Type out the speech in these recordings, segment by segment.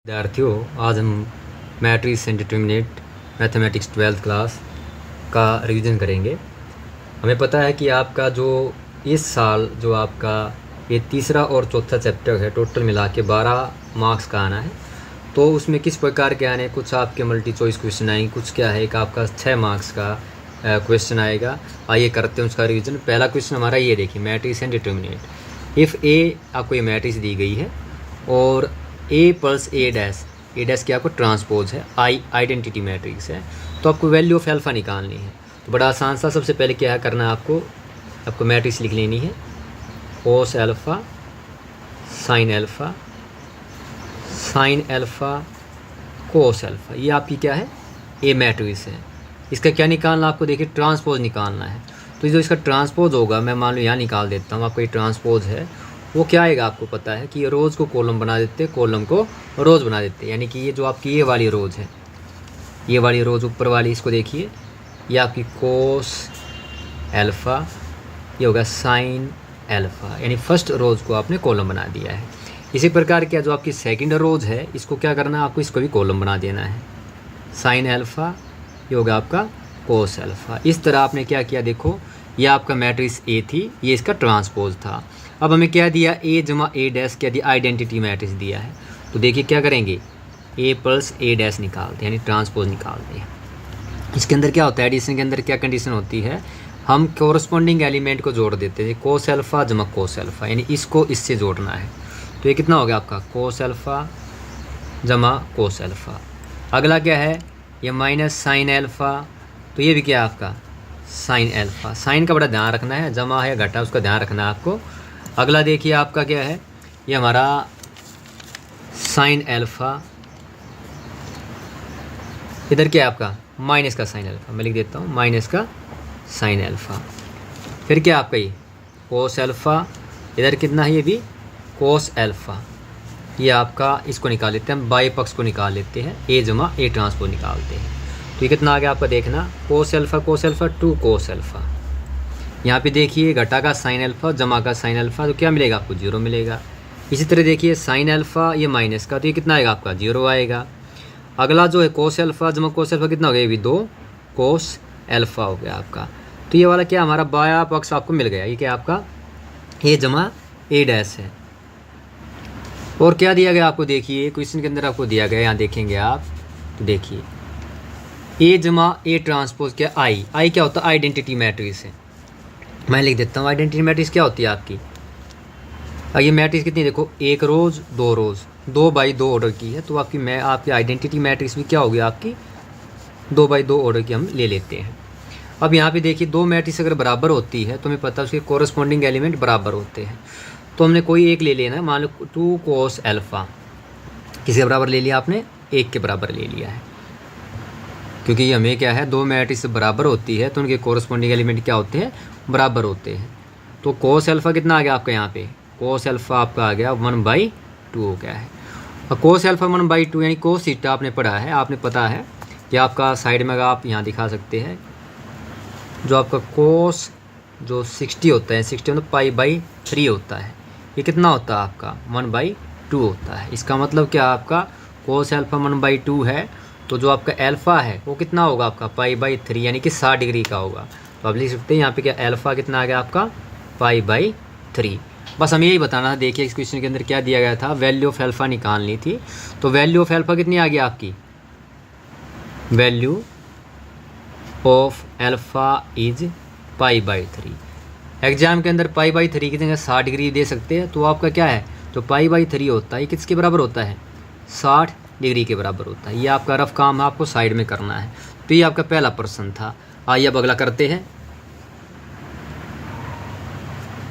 विद्यार्थियों, आज हम matrix and determinant mathematics 12th class का रिवीजन करेंगे। हमें पता है कि आपका जो इस साल जो आपका ये तीसरा और चौथा चैप्टर है, टोटल मिला के 12 मार्क्स का आना है। तो उसमें किस प्रकार के आने, कुछ आपके मल्टी चॉइस क्वेश्चन आएंगे, कुछ क्या है, एक आपका 6 मार्क्स का क्वेश्चन आएगा। आइए करते हैं उसका रिवीजन। पहला क्वेश्चन हमारा ये देखिए, मैट्रिक्स एंड डिटरमिनेंट। इफ़ ए, आपको ये मैट्रिक्स दी गई है और ए प्लस ए डैश की आपको ट्रांसपोज है, आइडेंटिटी मैट्रिक्स है, तो आपको वैल्यू ऑफ एल्फ़ा निकालनी है। तो बड़ा आसान सा, सबसे पहले क्या है करना है, आपको मैट्रिक्स लिख लेनी है, कोस एल्फ़ा साइन एल्फ़ा कोस एल्फ़ा। ये आपकी क्या है, ए मैट्रिक्स है। इसका क्या निकालना आपको, देखिए ट्रांसपोज निकालना है। तो जो इसका ट्रांसपोज होगा, मैं मान लो यहाँ निकाल देता हूँ, आपका ये ट्रांसपोज है, वो क्या आएगा आपको पता है कि ये रोज़ को कॉलम बना देते, कॉलम को रोज़ बना देते। यानी कि ये जो आपकी ये वाली रोज़ है, ये वाली रोज़ ऊपर वाली, इसको देखिए, ये आपकी कोस एल्फ़ा, ये होगा साइन एल्फ़ा, यानी फर्स्ट रोज़ को आपने कॉलम बना दिया है। इसी प्रकार क्या जो आपकी सेकंड रोज़ है, इसको क्या करना है, आपको इसको भी कॉलम बना देना है, साइन एल्फ़ा, ये होगा आपका कोस एल्फ़ा। इस तरह आपने क्या किया, देखो ये आपका मैट्रिक्स ए थी, ये इसका ट्रांसपोज था। अब हमें क्या दिया, ए जमा ए डैश क्या दिया, आइडेंटिटी मैट्रिक्स दिया है। तो देखिए क्या करेंगे, ए प्लस ए डैश निकालते हैं, यानी ट्रांसपोज निकालते हैं। इसके अंदर क्या होता है, एडिशन के अंदर क्या कंडीशन होती है, हम कोरस्पॉन्डिंग एलिमेंट को जोड़ देते हैं, कोस एल्फ़ा जमा कोस एल्फ़ा, यानी इसको इससे जोड़ना है। तो ये कितना हो गया आपका, कोस एल्फ़ा जमा कोस एल्फ़ा। अगला क्या है, ये माइनस साइन एल्फ़ा, तो ये भी क्या है आपका साइन एल्फ़ा। साइन का बड़ा ध्यान रखना है, जमा है घटा उसका ध्यान रखना है आपको। अगला देखिए आपका क्या है, ये हमारा साइन एल्फ़ा, इधर क्या है आपका माइनस का साइन एल्फ़ा, मैं लिख देता हूँ माइनस का साइन एल्फ़ा। फिर क्या आपका ये कोस एल्फ़ा, इधर कितना है, ये भी कोस एल्फ़ा। ये आपका इसको निकाल लेते हैं हम, बाई पक्ष को निकाल लेते हैं, ए जमा ए ट्रांसपोज निकालते हैं। तो ये कितना आ गया आपका, देखना कोस एल्फ़ा 2 कोस एल्फ़ा। यहाँ पे देखिए घटा का साइन एल्फ़ा जमा का साइन एल्फ़ा, तो क्या मिलेगा आपको, 0 मिलेगा। इसी तरह देखिए साइन एल्फ़ा, ये माइनस का, तो ये कितना आएगा आपका, 0 आएगा। अगला जो है कोस एल्फ़ा जमा कोस एल्फ़ा, कितना हो गया, ये भी 2 कोस एल्फ़ा हो गया आपका। तो ये वाला क्या हमारा बाया पक्ष आपको मिल गया, ये क्या आपका ए जमा ए डैश है। और क्या दिया गया आपको, देखिए क्वेश्चन के अंदर आपको दिया गया, यहाँ देखेंगे आप, तो देखिए ए जमा ए ट्रांसपोज क्या, आई क्या होता है, आइडेंटिटी मैट्रिक्स है। मैं लिख देता हूँ, आइडेंटिटी मैट्रिक्स क्या होती है आपकी, ये मैट्रिक्स कितनी, देखो एक रोज़ 2 रोज़ 2 बाई 2 ऑर्डर की है। तो आपकी आइडेंटिटी मैट्रिक्स भी क्या होगी आपकी, 2 बाई 2 ऑर्डर की हम ले लेते हैं। अब यहाँ पे देखिए 2 मैट्रिक्स अगर बराबर होती है तो हमें पता है उसके कोरस्पॉन्डिंग एलिमेंट बराबर होते हैं। तो हमने कोई एक ले लेना है, मान लो 2 कोस एल्फ़ा, किसके बराबर ले लिया आपने, 1 के बराबर ले लिया है। क्योंकि हमें क्या है, 2 मैट्रिक्स बराबर होती है तो उनके कोरस्पॉन्डिंग एलिमेंट क्या होते हैं, बराबर होते हैं। तो कोस एल्फ़ा कितना आ गया आपका, यहाँ पे कोस एल्फ़ा आपका आ गया 1/2 हो गया है। और कोस एल्फ़ा 1/2 यानी कोस थीटा आपने पढ़ा है, आपने पता है कि आपका साइड में आप यहाँ दिखा सकते हैं, जो आपका कोस जो 60 होता है, 60 मतलब π/3 होता है, ये कितना होता है आपका 1/2 होता है। इसका मतलब क्या आपका कोस एल्फ़ा 1/2 है, तो जो आपका एल्फ़ा है वो कितना होगा आपका π/3, यानी कि 60 डिग्री का होगा। तो आप लिख सकते हैं यहाँ पे क्या एल्फ़ा कितना आ गया आपका π/3। बस हमें यही बताना था। देखिए इस क्वेश्चन के अंदर क्या दिया गया था, वैल्यू ऑफ एल्फ़ा निकालनी थी। तो वैल्यू ऑफ एल्फ़ा कितनी आ गई आपकी, value of alpha is π/3। Exam के अंदर π/3 की जगह 60 डिग्री दे सकते हैं। तो आपका क्या है, जो π/3 होता है ये किसके बराबर होता है, 60 डिग्री के बराबर होता है। ये आपका रफ काम है, आपको साइड में करना है। तो ये आपका पहला प्रश्न था। आइए अब अगला करते हैं।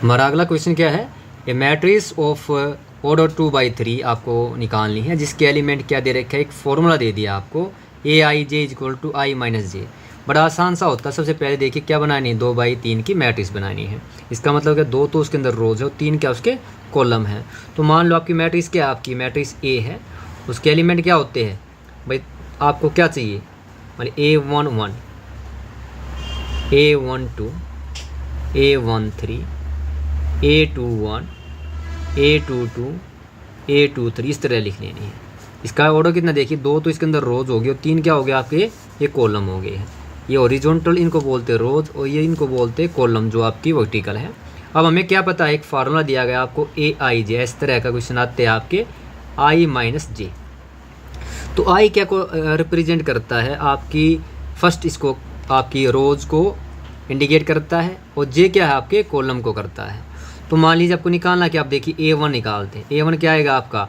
हमारा अगला क्वेश्चन क्या है, ए मैट्रिक्स ऑफ ऑर्डर 2/3 आपको निकालनी है, जिसके एलिमेंट क्या दे रखा है, एक फॉर्मूला दे दिया आपको, AIJ = I-J। बड़ा आसान सा होता है। सबसे पहले देखिए क्या बनानी है, 2/3 की मैट्रिक्स बनानी है। इसका मतलब क्या, 2 तो उसके अंदर रोज़ है और 3 क्या उसके कॉलम है। तो मान लो आपकी मैट्रिक्स क्या है, आपकी मैट्रिक्स A है, उसके एलिमेंट क्या होते हैं भाई, आपको क्या चाहिए, मतलब A11 A12 A13 A21 A22 A23 इस तरह लिख लेनी है। इसका ऑर्डर कितना देखिए, 2 तो इसके अंदर रोज हो गए और 3 क्या हो गया आपके, ये कॉलम हो गए हैं। ये हॉरिजॉन्टल इनको बोलते हैं रोज और ये इनको बोलते हैं कॉलम जो आपकी वर्टिकल है। अब हमें क्या पता है, एक फार्मूला दिया गया आपको AIJ, इस तरह का क्वेश्चन आते हैं आपके I-J। तो I क्या को रिप्रेजेंट करता है आपकी फर्स्ट, इसको आपकी रोज को इंडिकेट करता है और J क्या है आपके कॉलम को करता है। तो मान लीजिए आपको निकालना कि आप देखिए A1 निकालते हैं, A1 क्या आएगा आपका,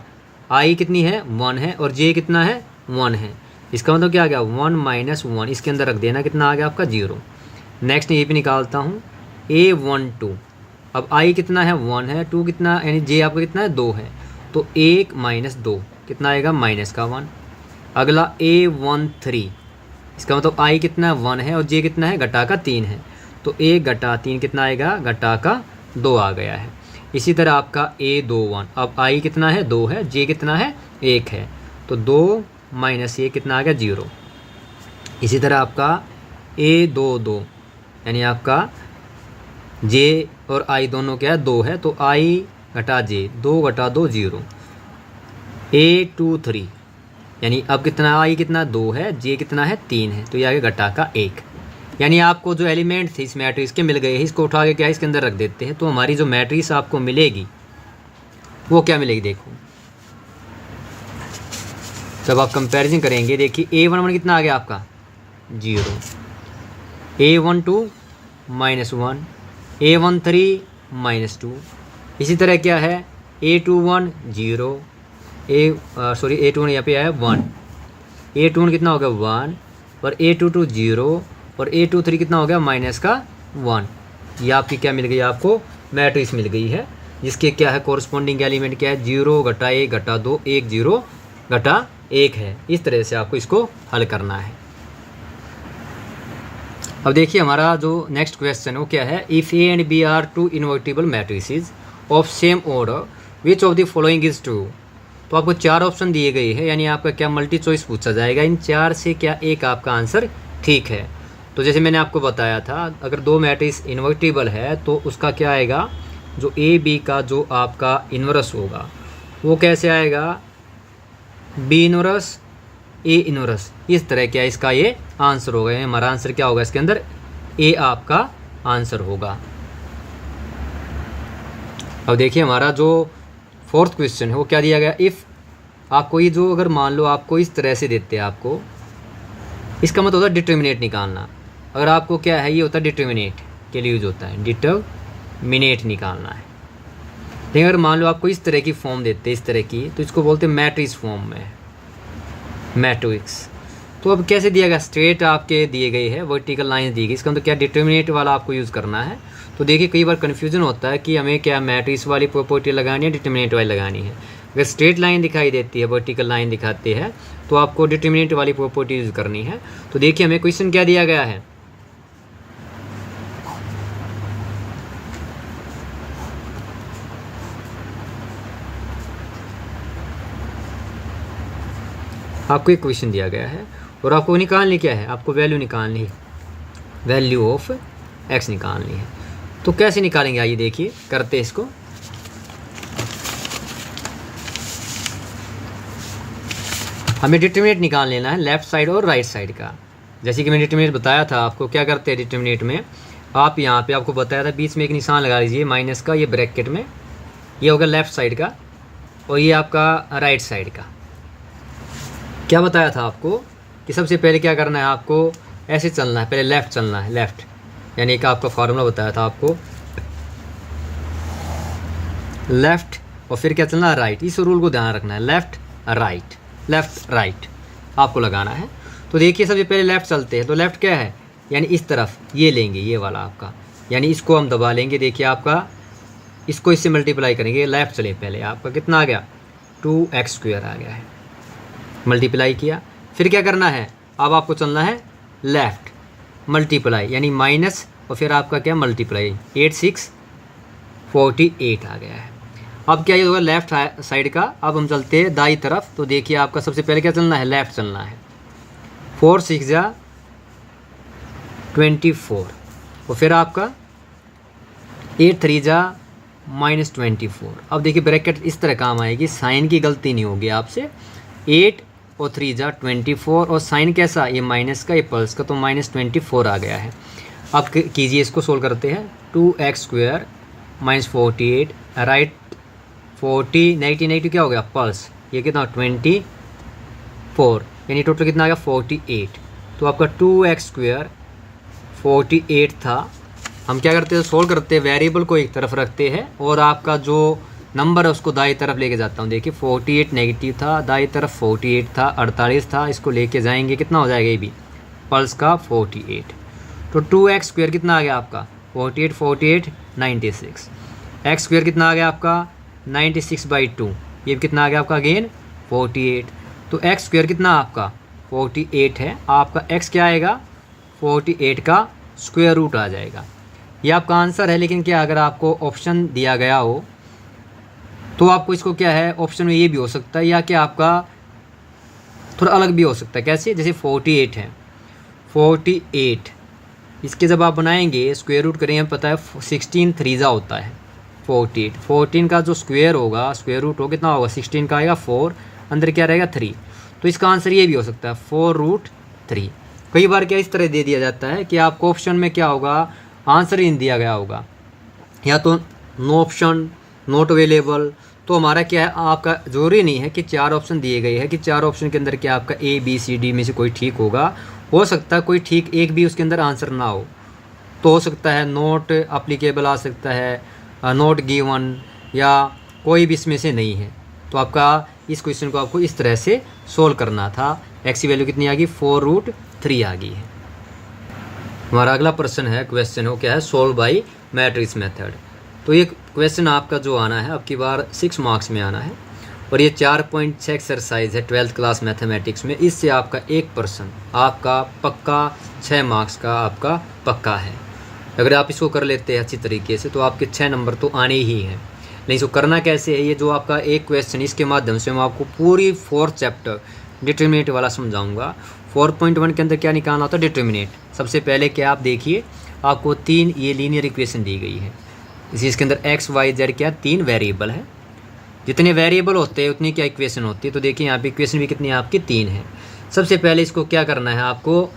I कितनी है 1 है और J कितना है 1 है। इसका मतलब क्या आ गया 1 - 1, इसके अंदर रख देना, कितना आ गया आपका 0। नेक्स्ट ये भी निकालता हूँ A12, अब I कितना है 1 है, 2 कितना यानी J आपका कितना है 2 है, तो 1 - 2 कितना आएगा -1। अगला A13, इसका मतलब I कितना 1 है और J कितना है घटा का 3 है, तो 1 घटा 3 कितना आएगा घटा का 2 आ गया है। इसी तरह आपका A21, अब I कितना है 2 है, J कितना है 1 है, तो 2 - 1 कितना आ गया 0। इसी तरह आपका A22 यानी आपका J और I दोनों क्या है 2 है, तो I घटा J, 2 घटा 2 0। A23 यानी अब कितना I कितना 2 है, J कितना है 3 है, तो ये आगे घटा का 1। यानी आपको जो एलिमेंट थे इस मैट्रिक्स के मिल गए हैं, इसको उठा के क्या इसके अंदर रख देते हैं, तो हमारी जो मैट्रिक्स आपको मिलेगी वो क्या मिलेगी, देखो जब आप कंपैरिजन करेंगे, देखिए A11 कितना आ गया आपका 0, A12 -1, A13 -2। इसी तरह क्या है A21 0, A21 यहाँ पे आया 1, A21 कितना हो गया 1 और A22 0 और A23 कितना हो गया -1। ये आपकी क्या मिल गई, आपको मैट्रिक्स मिल गई है जिसके क्या है कोरस्पॉन्डिंग एलिमेंट क्या है 0 घटा 1 घटा 2 1 0 घटा 1 है। इस तरह से आपको इसको हल करना है। अब देखिए हमारा जो नेक्स्ट क्वेश्चन है वो क्या है, if A and B are two invertible matrices of same order which of the following is true. तो आपको 4 ऑप्शन दिए गए हैं, यानी आपका क्या मल्टी चॉइस पूछा जाएगा, इन 4 से क्या एक आपका आंसर ठीक है। तो जैसे मैंने आपको बताया था, अगर 2 मैट्रिक्स इन्वर्टिबल है तो उसका क्या आएगा, जो A B का जो आपका इन्वर्स होगा वो कैसे आएगा, B इन्वर्स A इन्वर्स, इस तरह क्या इसका ये आंसर होगा। यानी हमारा आंसर क्या होगा इसके अंदर, A आपका आंसर होगा। अब देखिए हमारा जो 4th क्वेश्चन है वो क्या दिया गया, इफ़ आपको ये जो अगर मान लो आपको इस तरह से देते हैं, आपको इसका मतलब होता है डिटर्मिनेट निकालना। अगर आपको क्या है ये होता है डिटर्मिनेट के लिए यूज होता है, डिटर्मिनेट निकालना है। लेकिन अगर मान लो आपको इस तरह की फॉर्म देते हैं, इस तरह की, तो इसको बोलते हैं मैट्रिक्स फॉर्म में, मैट्रिक्स। तो अब कैसे दिया गया, स्ट्रेट आपके दिए गए हैं, वर्टिकल लाइन दी गई, इसका मतलब क्या डिटर्मिनेट वाला आपको यूज़ करना है। तो देखिए कई बार कन्फ्यूजन होता है कि हमें क्या मैट्रिक्स वाली प्रॉपर्टी लगानी है, डिटर्मिनेट वाली लगानी है। अगर स्ट्रेट लाइन दिखाई देती है, वर्टिकल लाइन दिखाते हैं, तो आपको डिटर्मिनेट वाली प्रॉपर्टी यूज़ करनी है। तो देखिए हमें क्वेश्चन क्या दिया गया है, आपको एक क्वेश्चन दिया गया है और आपको निकालनी क्या है, आपको वैल्यू निकालनी है, वैल्यू ऑफ x निकालनी है। तो कैसे निकालेंगे, आइए देखिए करते हैं इसको। हमें डिटर्मिनेट निकाल लेना है लेफ्ट साइड और राइट साइड का। जैसे कि मैंने डिटर्मिनेट बताया था आपको, क्या करते हैं डिटर्मिनेट में, आप यहाँ पे आपको बताया था बीच में एक निशान लगा लीजिए माइनस का, ये ब्रैकेट में, ये होगा लेफ्ट साइड का और ये आपका राइट साइड का। क्या बताया था आपको कि सबसे पहले क्या करना है, आपको ऐसे चलना है, पहले लेफ़्ट चलना है, लेफ़्ट यानी कि आपका फार्मूला बताया था आपको, लेफ़्ट और फिर क्या चलना है राइट। इस रूल को ध्यान रखना है, लेफ़्ट राइट आपको लगाना है। तो देखिए सबसे पहले लेफ़्ट चलते हैं, तो लेफ़्ट क्या है, यानी इस तरफ ये लेंगे, ये वाला आपका, यानी इसको हम दबा लेंगे। देखिए आपका इसको इससे मल्टीप्लाई करेंगे, लेफ़्ट चले पहले, आपका कितना आ गया 2x² आ गया है, मल्टीप्लाई किया। फिर क्या करना है, अब आपको चलना है लेफ़्ट, मल्टीप्लाई यानी माइनस और फिर आपका क्या मल्टीप्लाई, 8 6 48 आ गया है। अब क्या ये होगा लेफ़्ट साइड का। अब हम चलते हैं दाई तरफ, तो देखिए आपका सबसे पहले क्या चलना है, लेफ़्ट चलना है, 4 6 24 और फिर आपका 8 3 -24। अब देखिए ब्रैकेट इस तरह काम आएगी, साइन की गलती नहीं होगी आपसे, 8 और 3 जा 24 और साइन कैसा, ये माइनस का, ये प्लस का, तो -24 आ गया है। अब कीजिए, इसको सोल्व करते हैं। 2x² -48 राइट 40 नेगेटिव क्या हो गया प्लस, ये कितना 24 यानी टोटल कितना आ गया 48। तो आपका 2x² 48 था। हम क्या करते हैं, सोल्व करते हैं, वेरिएबल को एक तरफ रखते हैं और आपका जो नंबर है उसको दाई तरफ लेके जाता हूँ। देखिए 48 नेगेटिव था, दाई तरफ 48 था, 48 था, इसको लेके जाएंगे कितना हो जाएगा, ये भी पल्स का 48। तो 2x² कितना आ गया आपका 48 48 96। x² कितना आ गया आपका 96/2, ये कितना आ गया आपका अगेन 48। तो x² कितना आपका 48 है, आपका x क्या आएगा 48 का स्क्वायर रूट आ जाएगा। ये आपका आंसर है। लेकिन क्या अगर आपको ऑप्शन दिया गया हो तो आपको इसको क्या है, ऑप्शन में ये भी हो सकता है या कि आपका थोड़ा अलग भी हो सकता है। कैसे, जैसे 48 है, 48 इसके जब आप बनाएंगे स्क्वायर रूट करेंगे, हमें पता है 16 3 होता है 48। 14 का जो स्क्वायर होगा, स्क्वायर रूट हो कितना होगा 16 का आएगा 4, अंदर क्या रहेगा 3। तो इसका आंसर ये भी हो सकता है 4√3। कई बार क्या इस तरह दे दिया जाता है कि आपको ऑप्शन में क्या होगा, आंसर ही दिया गया होगा, या तो नो ऑप्शन, नॉट अवेलेबल। तो हमारा क्या है, आपका जरूरी नहीं है कि 4 ऑप्शन दिए गए हैं कि 4 ऑप्शन के अंदर क्या आपका A B C D में से कोई ठीक होगा। हो सकता है कोई ठीक एक भी उसके अंदर आंसर ना हो, तो हो सकता है नॉट अप्लीकेबल आ सकता है, नॉट गिवन, या कोई भी इसमें से नहीं है। तो आपका इस क्वेश्चन को आपको इस तरह से सोल्व करना था। x की वैल्यू कितनी आ गई 4√3 आ गई है। हमारा अगला प्रश्न है, क्वेश्चन हो क्या है, सोल्व बाय मैट्रिक्स मेथड। तो ये क्वेश्चन आपका जो आना है आपकी बार 6 मार्क्स में आना है और ये 4.6 एक्सरसाइज है 12th क्लास मैथमेटिक्स में। इससे आपका एक प्रश्न आपका पक्का 6 मार्क्स का आपका पक्का है। अगर आप इसको कर लेते हैं अच्छी तरीके से तो आपके 6 नंबर तो आने ही हैं। नहीं, इसको करना कैसे है, ये जो आपका एक क्वेश्चन, इसके माध्यम से मैं आपको पूरी 4th चैप्टर डिटर्मिनेट वाला समझाऊंगा। 4.1 के अंदर क्या निकालना होता है, डिटर्मिनेट। सबसे पहले क्या आप देखिए, आपको 3 ये लीनियर इक्वेशन दी गई है। इसके अंदर x y z क्या 3 वेरिएबल है। जितने वेरिएबल होते हैं उतनी क्या इक्वेशन होती है। तो देखिए यहाँ पे इक्वेशन भी कितनी है आपकी 3 है। सबसे पहले इसको क्या करना है, आपको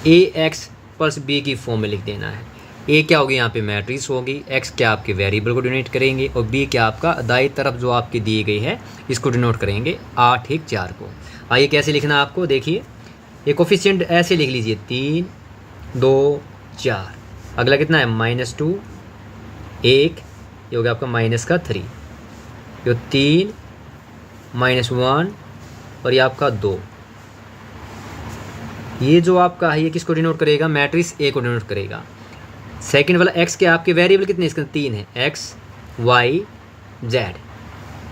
ax + b की फॉर्म में लिख देना है। a क्या होगी यहाँ पे मैट्रिक्स होगी, x क्या आपके वेरिएबल को डिनोट करेंगे और b क्या आपका दाई तरफ जो आपकी दी गई है इसको डिनोट करेंगे 8 1 4 को। आइए कैसे लिखना है आपको, देखिए ये कोफिशिएंट ऐसे लिख लीजिए 3 2 4। अगला कितना है -2 1, ये हो गया आपका -3, ये 3 -1 और ये आपका 2। ये जो आपका है ये किसको डिनोट करेगा, मैट्रिक्स ए को डिनोट करेगा। सेकंड वाला x के आपके वेरिएबल कितने, इसके 3 है, x y z,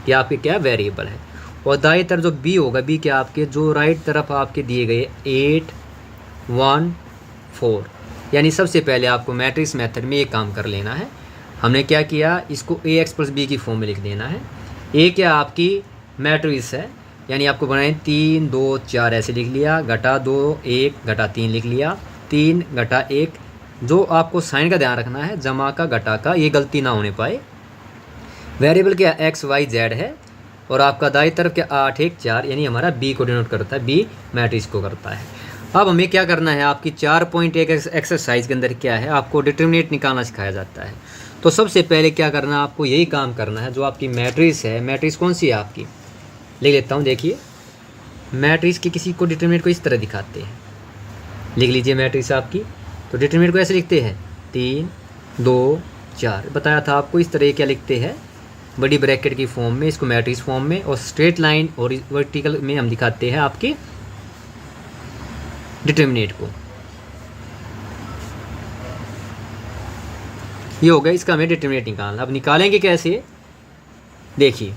ये आपके क्या वेरिएबल है। और दाएं तरफ जो b होगा, b क्या आपके जो राइट तरफ आपके दिए गए 8 1 4। यानी सबसे पहले आपको मैट्रिक्स मेथड में ये काम कर लेना है। हमने क्या किया, इसको ax + b की फॉर्म में लिख देना है। a क्या आपकी मैट्रिक्स है, यानी आपको बनाए 3 2 4 ऐसे लिख लिया, घटा 2 1 घटा 3 लिख लिया, 3 घटा 1। जो आपको साइन का ध्यान रखना है, जमा का घटा का, ये गलती ना होने पाए। वेरिएबल क्या x y z है और आपका दाई तरफ क्या 8 1 4, यानी हमारा b को डिनोट करता है, b मैट्रिक्स को करता है। अब हमें क्या करना है, आपकी 4.1 एक्सरसाइज के अंदर क्या है, आपको डिटर्मिनेट निकालना सिखाया जाता है। तो सबसे पहले क्या करना है, आपको यही काम करना है। जो आपकी मैट्रिक्स है, मैट्रिक्स कौन सी है आपकी, लिख लेता हूँ। देखिए मैट्रिक्स की किसी को डिटर्मिनेट को इस तरह दिखाते हैं, लिख लीजिए मैट्रिक्स आपकी। तो डिटर्मिनेट को ऐसे लिखते हैं 3 2 4, बताया था आपको। इस तरह क्या लिखते हैं, बड़ी ब्रैकेट की फॉर्म में, इसको मैट्रिक्स फॉर्म में, और स्ट्रेट लाइन और वर्टिकल में हम दिखाते हैं आपके डिटर्मिनेट को। ये हो गया, इसका हमें डिटर्मिनेट निकालना। अब निकालेंगे कैसे, देखिए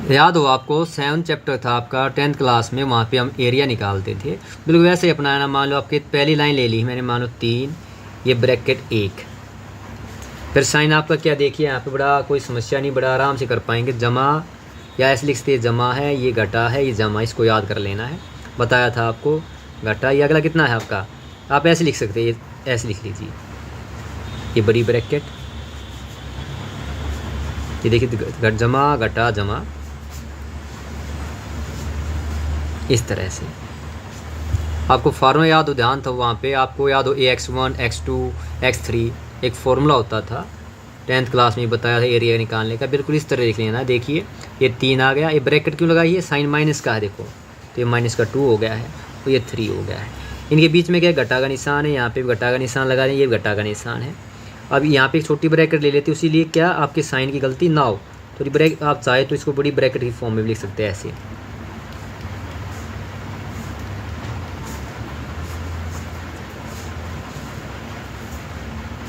याद हो आपको 7th चैप्टर था आपका 10th क्लास में, वहाँ पे हम एरिया निकालते थे। बिल्कुल वैसे ही अपनाना। मान लो आपकी पहली लाइन ले ली मैंने, मान लो 3, ये ब्रैकेट 1, फिर साइन आपका क्या, देखिए यहाँ पे बड़ा कोई समस्या नहीं, बड़ा आराम से कर पाएंगे। जमा या ऐसे लिखते जमा है, ये घटा है, ये जमा, इसको याद कर लेना है। बताया था आपको घटा। ये अगला कितना है आपका, आप ऐसे लिख सकते हैं, ये ऐसे लिख लीजिए, ये बड़ी ब्रैकेट ये देखिए जमा घटा जमा, इस तरह से। आपको फार्मूला याद हो, ध्यान था वहाँ पे, आपको याद हो AX1 X2 X3 एक फार्मूला होता था 10th क्लास में बताया था एरिया निकालने का, बिल्कुल इस तरह लिख लेना। देखिए ये 3 आ गया, ये ब्रैकेट क्यों लगाई है, साइन माइनस का है देखो, तो ये माइनस का 2 हो गया है, तो ये 3 हो गया है। इनके बीच में क्या है, घटा का निशान है, यहाँ पे भी घटा का निशान लगा दें, ये घटा का निशान है। अब यहाँ पे एक छोटी ब्रैकेट ले लेते हैं, उसी क्या आपके साइन की गलती ना हो, तो ब्रैकेट आप चाहे तो इसको बड़ी ब्रैकेट की फॉर्म में भी लिख सकते हैं ऐसे।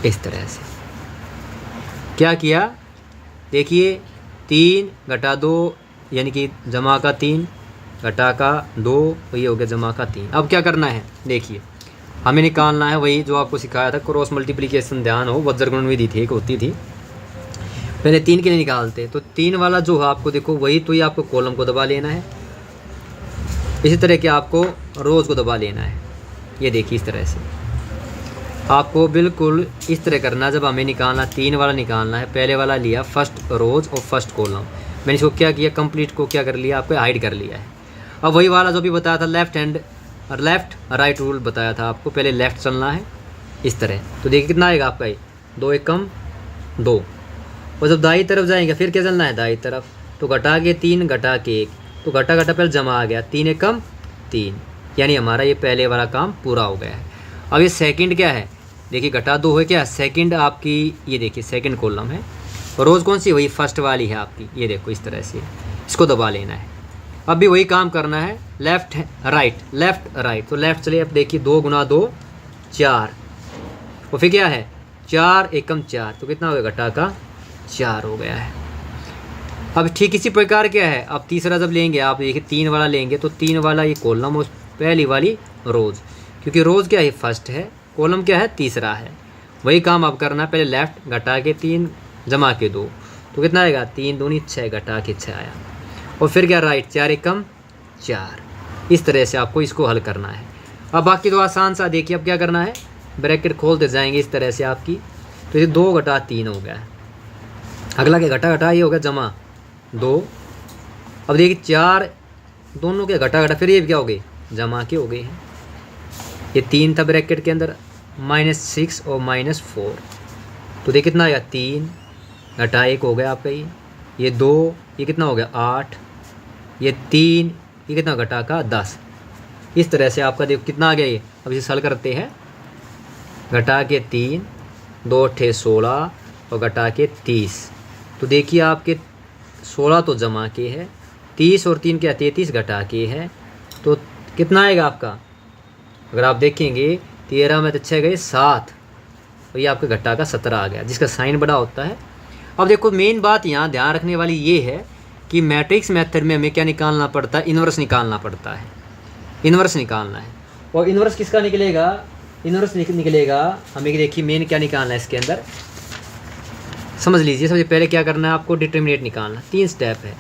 इस तरह से क्या किया, देखिए 3 घटा 2 यानी कि जमा का 3 घटा का 2, वही हो गया जमा का 3। अब क्या करना है, देखिए हमें निकालना है वही जो आपको सिखाया था क्रॉस मल्टीप्लिकेशन, ध्यान हो वज्रगुणन विधि थी एक होती थी, पहले 3 के लिए निकालते, तो 3 वाला जो है आपको देखो वही, तो ये आपको कॉलम को दबा लेना है, इसी तरह के आपको रोज़ को दबा लेना है। ये देखिए इस तरह से आपको बिल्कुल इस तरह करना। जब हमें निकालना 3 वाला निकालना है, पहले वाला लिया फर्स्ट रोज और फर्स्ट कॉलम, मैंने इसको क्या किया, कंप्लीट को क्या कर लिया, आपको हाइड कर लिया है। अब वही वाला जो भी बताया था लेफ्ट राइट रूल बताया था आपको, पहले लेफ्ट चलना है इस तरह, तो देखिए कितना आएगा आपका ये 2 1 कम 2, और जब दाई तरफ जाएंगे फिर क्या चलना है दाई तरफ, तो घटा के 3 घटा के 1, तो घटा घटा पहले जमा आ गया, 3 1 कम 3, यानी हमारा ये पहले वाला काम पूरा हो गया है। अब ये सेकंड क्या है, देखिए घटा 2 है क्या, सेकंड आपकी ये देखिए सेकंड कॉलम है, और रोज़ कौन सी, वही फर्स्ट वाली है आपकी, ये देखो इस तरह से इसको दबा लेना है। अब भी वही काम करना है, लेफ्ट राइट, तो लेफ्ट चलिए, अब देखिए 2 गुना 2 4, और फिर क्या है 4 1 कम 4, तो कितना हो गया, घटा का 4 हो गया है। अब ठीक इसी प्रकार क्या है, अब तीसरा जब लेंगे आप देखिए 3 वाला लेंगे, तो 3 वाला ये कॉलम और पहली वाली रोज़, क्योंकि रोज़ क्या है फर्स्ट है, कॉलम क्या है तीसरा है, वही काम आप करना, पहले लेफ्ट घटा के 3 जमा के 2, तो कितना आएगा 3 दूनी 6 घटा के 6 आया, और फिर क्या राइट 4 1 कम 4, इस तरह से आपको इसको हल करना है। अब बाकी तो आसान सा, देखिए अब क्या करना है, ब्रैकेट खोलते जाएंगे इस तरह से आपकी, तो ये 2 घटा 3 हो गया, अगला क्या घटा ये हो गया जमा 2, अब देखिए 4 दोनों के घटा फिर ये क्या हो गए जमा के हो गए हैं, ये 3 था ब्रैकेट के अंदर -6 और -4, तो देखिए कितना आया 3 घटा 1 हो गया आपका ये 2, ये कितना हो गया 8, ये 3, ये कितना घटा का 10, इस तरह से आपका देखो कितना आ गया ये। अब इसे हल करते हैं, घटा के 3 2 8 16 और घटा के 30, तो देखिए आपके 16 तो जमा के है, 30 और 3 क्या 33 घटा के है, तो कितना आएगा आपका, अगर आप देखेंगे 13 में तो 6 गए 7, तो ये आपका घटा का 17 आ गया, जिसका साइन बड़ा होता है। अब देखो मेन बात यहाँ ध्यान रखने वाली ये है कि मैट्रिक्स मेथड में हमें क्या निकालना पड़ता है, इन्वर्स निकालना पड़ता है, इन्वर्स निकालना है। और इन्वर्स किसका निकलेगा, इन्वर्स निकलेगा हमें, देखिए मेन क्या निकालना है इसके अंदर, समझ लीजिए। सबसे पहले क्या करना है आपको, डिटर्मिनेट निकालना, 3 स्टेप है,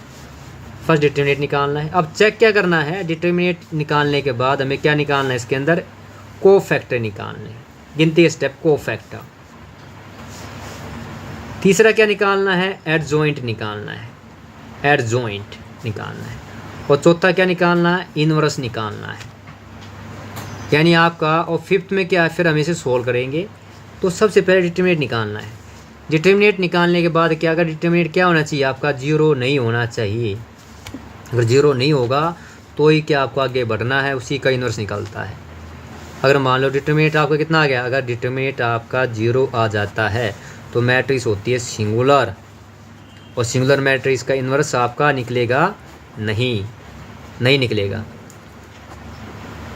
फर्स्ट डिटर्मिनेट निकालना है। अब चेक क्या करना है, डिटर्मिनेट निकालने के बाद हमें क्या निकालना है इसके अंदर, कोफैक्टर निकालने हैं, गिनती के स्टेप कोफैक्टर। तीसरा क्या निकालना है, एडजॉइंट निकालना है, एडजॉइंट निकालना है। और चौथा क्या निकालना है, इनवर्स निकालना है, यानी आपका। और फिफ्थ में क्या है, फिर हम इसे सोल्व करेंगे। तो सबसे पहले डिटर्मिनेट निकालना है, डिटर्मिनेट निकालने के बाद क्या, अगर डिटर्मिनेट क्या होना चाहिए आपका, 0 नहीं होना चाहिए। अगर 0 नहीं होगा तो ही क्या आपको आगे बढ़ना है, उसी का इनवर्स निकलता है। अगर मान लो डिटर्मिनेट आपका कितना आ गया, अगर डिटर्मिनेट आपका 0 आ जाता है तो मैट्रिक्स होती है सिंगुलर, और सिंगुलर मैट्रिक्स का इन्वर्स आपका निकलेगा नहीं निकलेगा।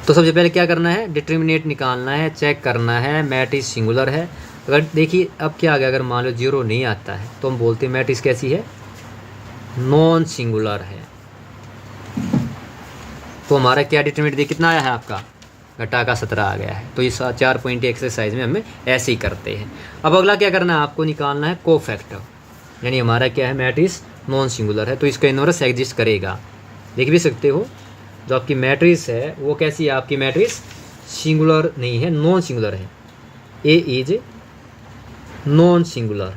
तो सबसे पहले क्या करना है, डिटर्मिनेट निकालना है, चेक करना है मैट्रिक्स सिंगुलर है। अगर देखिए अब क्या आ गया, अगर मान लो 0 नहीं आता है तो हम बोलते हैं मैट्रिक्स कैसी है, नॉन सिंगुलर है। तो हमारा क्या डिटर्मिनेट देखिए कितना आया है आपका, घटा का 17 आ गया है। तो इस 4 पॉइंट एक्सरसाइज में हमें ऐसे ही करते हैं। अब अगला क्या करना है, आपको निकालना है कोफैक्टर, यानी हमारा क्या है मैट्रिक्स नॉन सिंगुलर है, तो इसका इनवर्स एग्जिस्ट करेगा। देख भी सकते हो जो आपकी मैट्रिक्स है वो कैसी है, आपकी मैट्रिक्स सिंगुलर नहीं है, नॉन सिंगुलर है। ए इज नॉन सिंगुलर,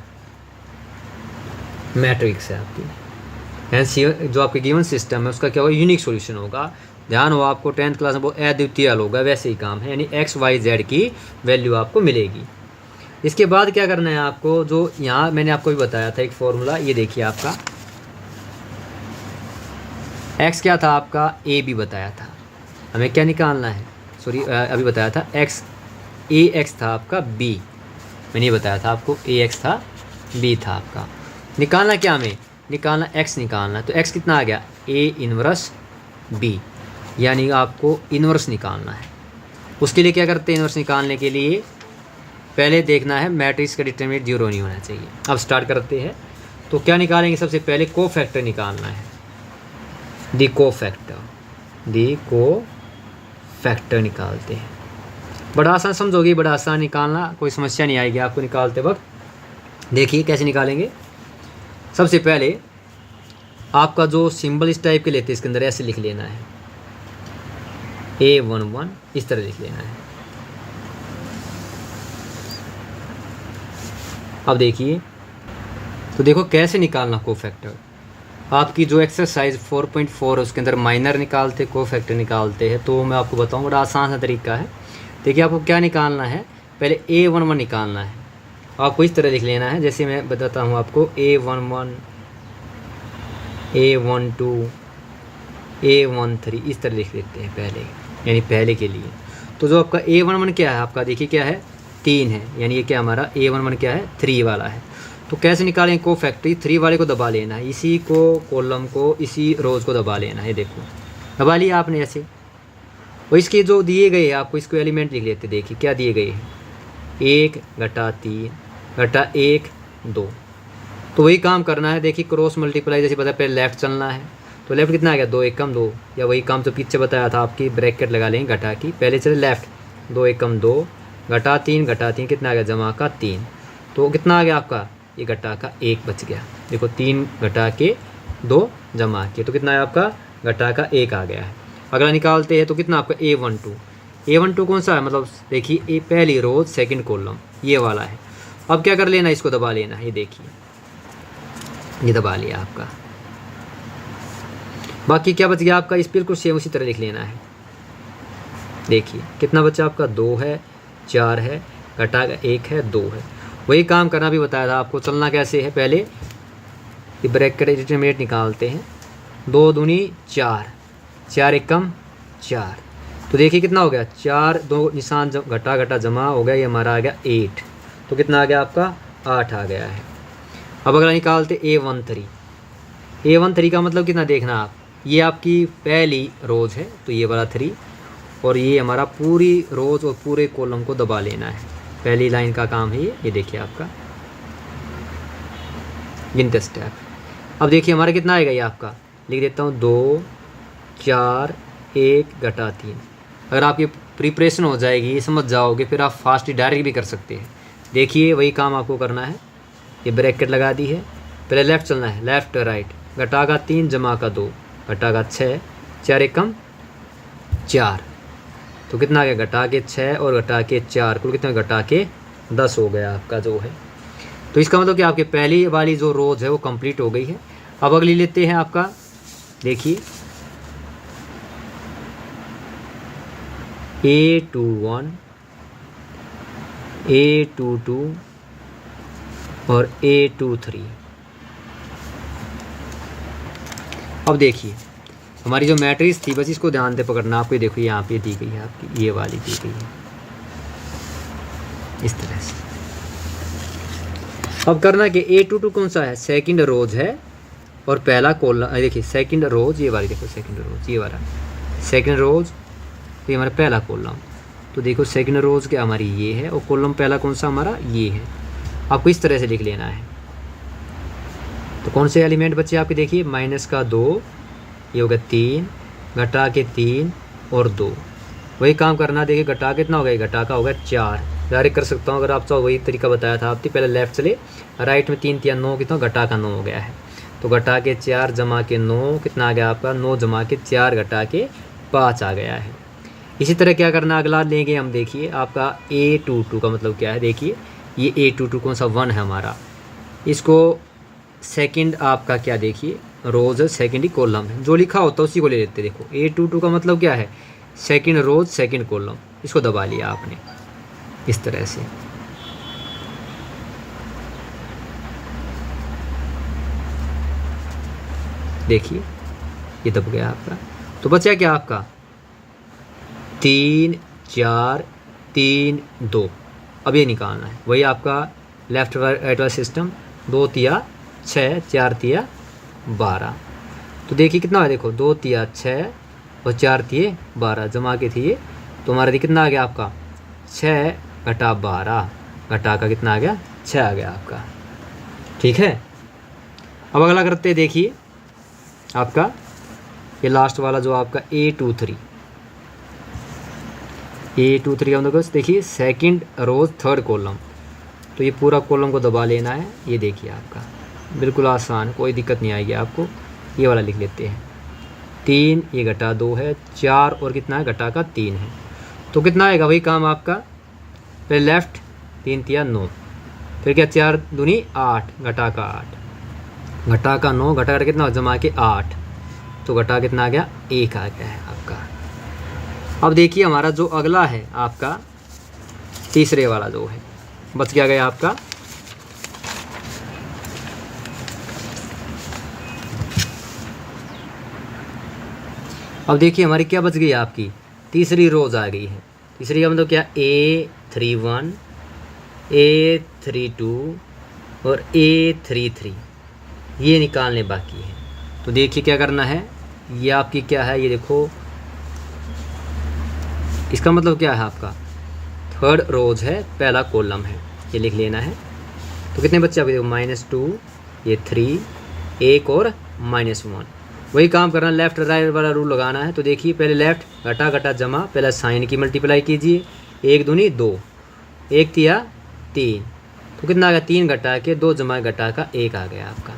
मैट्रिक्स है आपकी। हैंस जो आपके गिवन सिस्टम है उसका क्या होगा, यूनिक सॉल्यूशन होगा। ध्यान हो आपको 10th क्लास में वो अद्वितीय हल होगा, वैसे ही काम है, यानी एक्स वाई जेड की वैल्यू आपको मिलेगी। इसके बाद क्या करना है आपको, जो यहाँ मैंने आपको भी बताया था एक फॉर्मूला, ये देखिए आपका एक्स क्या था आपका, ए बी बताया था, हमें क्या निकालना है, सॉरी अभी बताया था एक्स, ए एक्स था आपका बी, मैंने ये बताया था आपको ए एक्स था बी था आपका। निकालना क्या हमें, निकालना एक्स निकालना, तो एक्स कितना आ गया, ए इनवर्स बी, यानी आपको इन्वर्स निकालना है। उसके लिए क्या करते हैं, इन्वर्स निकालने के लिए पहले देखना है मैट्रिक्स का डिटरमिनेंट 0 नहीं होना चाहिए। अब स्टार्ट करते हैं, तो क्या निकालेंगे, सबसे पहले कोफैक्टर निकालना है, दी कोफैक्टर निकालते हैं। बड़ा आसान समझोगे, बड़ा आसान निकालना, कोई समस्या नहीं आएगी आपको निकालते वक्त। देखिए कैसे निकालेंगे, सबसे पहले आपका जो सिंबल इस टाइप के लेते हैं, इसके अंदर ऐसे लिख लेना है A11, इस तरह लिख लेना है। अब देखिए, तो देखो कैसे निकालना कोफैक्टर। आपकी जो एक्सरसाइज 4.4 है उसके अंदर माइनर निकालते कोफैक्टर निकालते हैं, तो मैं आपको बताऊं बड़ा आसान सा तरीका है। देखिए आपको क्या निकालना है, पहले A11 निकालना है, आपको इस तरह लिख लेना है, जैसे मैं बताता हूँ आपको A11, A12, A13 इस तरह लिख लेते हैं पहले, यानी पहले के लिए। तो जो आपका A11 क्या है आपका, देखिए क्या है 3 है, यानी ये क्या हमारा A11 क्या है 3 वाला है। तो कैसे निकालेंगे कोफैक्टर, 3 वाले को दबा लेना है, इसी को कॉलम को इसी रोज़ को दबा लेना है, देखो दबा लिया आपने ऐसे। और इसके जो दिए गए हैं आपको इसको एलिमेंट लिख लेते, देखिए क्या दिए गए हैं 1 घटा 3 घटा 1 2। तो वही काम करना है, देखिए क्रॉस मल्टीप्लाई जैसे बताया, पहले लेफ्ट चलना है, तो लेफ्ट कितना आ गया 2 एकम 2, या वही काम जो पीछे बताया था आपकी ब्रैकेट लगा लेंगे घटा की, पहले चले लेफ्ट 2 एकम 2 घटा 3 कितना आ गया जमा का 3, तो कितना आ गया आपका ये घटा का 1 बच गया। देखो 3 घटा के 2 जमा के, तो कितना है आपका घटा का 1 आ गया है। अगला निकालते हैं तो कितना आपका A12 कौन सा है, मतलब देखिए ए पहली रोज सेकंड कॉलम ये वाला है। अब क्या कर लेना, इसको दबा लेना है, ये देखिए ये दबा लिया आपका। बाकी क्या बच गया आपका, इस बिल्कुल सेम उसी तरह लिख लेना है। देखिए कितना बचा आपका 2 है 4 है घटा का 1 है 2 है। वही काम करना भी बताया था आपको, चलना कैसे है, पहले ये ब्रैकेट डिटरमिनेंट निकालते हैं, 2 दूनी 4 4 एकम 4, तो देखिए कितना हो गया 4 2 निशान घटा घटा जमा हो गया, ये हमारा आ गया 8, तो कितना आ गया आपका 8 आ गया है। अब अगला निकालते A13 का मतलब कितना देखना आप, ये आपकी पहली रोज है तो ये वाला 3, और ये हमारा पूरी रोज और पूरे कॉलम को दबा लेना है, पहली लाइन का काम है ये देखिए आपका गिनते स्टेप। अब देखिए हमारा कितना आएगा, ये आपका लिख देता हूँ 2 4 1 घटा 3। अगर आपकी प्रिपरेशन हो जाएगी समझ जाओगे, फिर आप फास्ट ही डायरेक्ट भी कर सकते हैं। देखिए वही काम आपको करना है, ये ब्रैकेट लगा दी है, पहले लेफ़्ट चलना है, लेफ़्ट राइट घटा का 3 जमा का 2 घटा का 6 4 एकम 4, तो कितना आ गया घटा के 6 और घटा के 4, कुल कितना घटा के 10 हो गया आपका जो है। तो इसका मतलब कि आपके पहली वाली जो रोज है वो कंप्लीट हो गई है। अब अगली लेते हैं आपका, देखिए A21 A22 और A23। अब देखिए हमारी जो मैट्रिक्स थी बस इसको ध्यान से पकड़ना आपको, देखो यहाँ पे दी गई है आपकी, ये वाली दी गई है इस तरह से। अब करना कि A22 कौन सा है, सेकंड रोज है और पहला कॉलम, देखिए सेकंड रोज ये वाली, देखो सेकंड रोज ये वाला सेकंड रोज, तो ये हमारा पहला कॉलम, तो देखो सेकंड रोज क्या हमारी ये है, और कॉलम पहला कौन सा हमारा ये है। आपको इस तरह से लिख लेना है। तो कौन से एलिमेंट बच्चे आपके, देखिए माइनस का 2, ये हो गया 3 घटा के 3 और 2। वही काम करना, देखिए घटा कितना हो गया, घटा का हो गया 4, डायरेक्ट कर सकता हूँ अगर आप चाहो, वही तरीका बताया था आपने, पहले लेफ्ट चले राइट में 3 3 9 कितना घटा का 9 हो गया है, तो घटा के 4 जमा के 9 कितना आ गया आपका 9 जमा के 4 घटा के 5 आ गया है। इसी तरह क्या करना अगला लेंगे हम, देखिए आपका A22 का मतलब क्या है, देखिए ये A22 कौन सा 1 है हमारा, इसको सेकंड आपका क्या देखिए रोज है, सेकंड ही कॉलम है, जो लिखा होता है उसी को ले लेते हैं। देखो A22 का मतलब क्या है, सेकंड रोज सेकंड कॉलम, इसको दबा लिया आपने इस तरह से। देखिए ये दब गया आपका, तो बचा क्या आपका 3 4 3 2। अब ये निकालना है, वही आपका लेफ्ट राइट वाला सिस्टम, 2 तिया 6 4 तिया 12। तो देखिए कितना है, देखो 2 तिया 6 और 4 तिये 12 जमा के थी ये, तो हमारा कितना आ गया आपका 6 घटा 12 घटा का कितना आ गया 6 आ गया आपका। ठीक है, अब अगला करते हैं। देखिए आपका ये लास्ट वाला जो आपका A23 का मतलब देखिए सेकंड रोज थर्ड कॉलम, तो ये पूरा कॉलम को दबा लेना है। ये देखिए आपका बिल्कुल आसान, कोई दिक्कत नहीं आएगी आपको। ये वाला लिख लेते हैं, 3 ये घटा 2 है, 4 और कितना है घटा का 3 है, तो कितना आएगा वही काम आपका, पहले लेफ्ट 3 तिया 9, फिर क्या 4 दूनी 8 घटा का 8 घटा का 9 घटा का कितना जमा के 8, तो घटा कितना आ गया 1 आ गया है आपका। अब देखिए हमारा जो अगला है आपका तीसरे वाला जो है, बच क्या गया आपका अब देखिए हमारी क्या बच गई आपकी तीसरी रोज आ गई है। तीसरी का मतलब क्या, A31 A32 और A33 ये निकालने बाकी है। तो देखिए क्या करना है, ये आपकी क्या है, ये देखो इसका मतलब क्या है आपका थर्ड रोज है, पहला कॉलम है, ये लिख लेना है। तो कितने बच्चे आपके देखो -2 ये 3 1 और -1, वही काम करना, लेफ्ट राइट वाला रूल लगाना है। तो देखिए पहले लेफ्ट घटा घटा जमा, पहले साइन की मल्टीप्लाई कीजिए, 1 दूनी 2 1 तिया 3, तो कितना आ गया 3 घटा के 2 जमा घटा का 1 आ गया आपका।